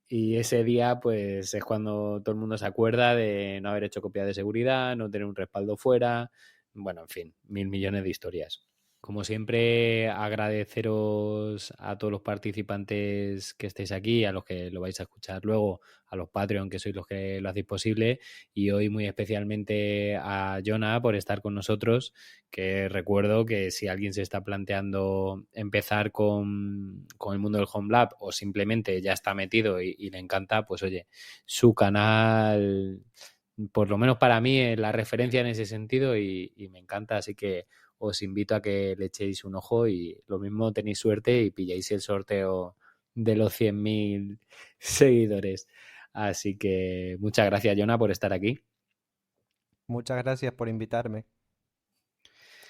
Y ese día pues es cuando todo el mundo se acuerda de no haber hecho copia de seguridad, no tener un respaldo fuera, bueno, en fin, 1.000 millones de historias. Como siempre, agradeceros a todos los participantes que estéis aquí, a los que lo vais a escuchar luego, a los Patreon, que sois los que lo hacéis posible, y hoy muy especialmente a Jonah por estar con nosotros, que recuerdo que si alguien se está planteando empezar con el mundo del Home Lab o simplemente ya está metido y le encanta, pues oye, su canal, por lo menos para mí, es la referencia en ese sentido y me encanta, así que os invito a que le echéis un ojo y lo mismo tenéis suerte y pilláis el sorteo de los 100.000 seguidores. Así que muchas gracias, Jonah, por estar aquí. Muchas gracias por invitarme.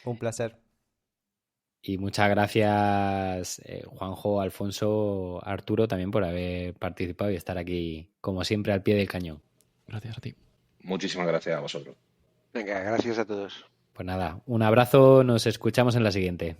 Un placer. Y muchas gracias, Juanjo, Alfonso, Arturo, también por haber participado y estar aquí, como siempre, al pie del cañón. Gracias a ti. Muchísimas gracias a vosotros. Venga, gracias a todos. Pues nada, un abrazo, nos escuchamos en la siguiente.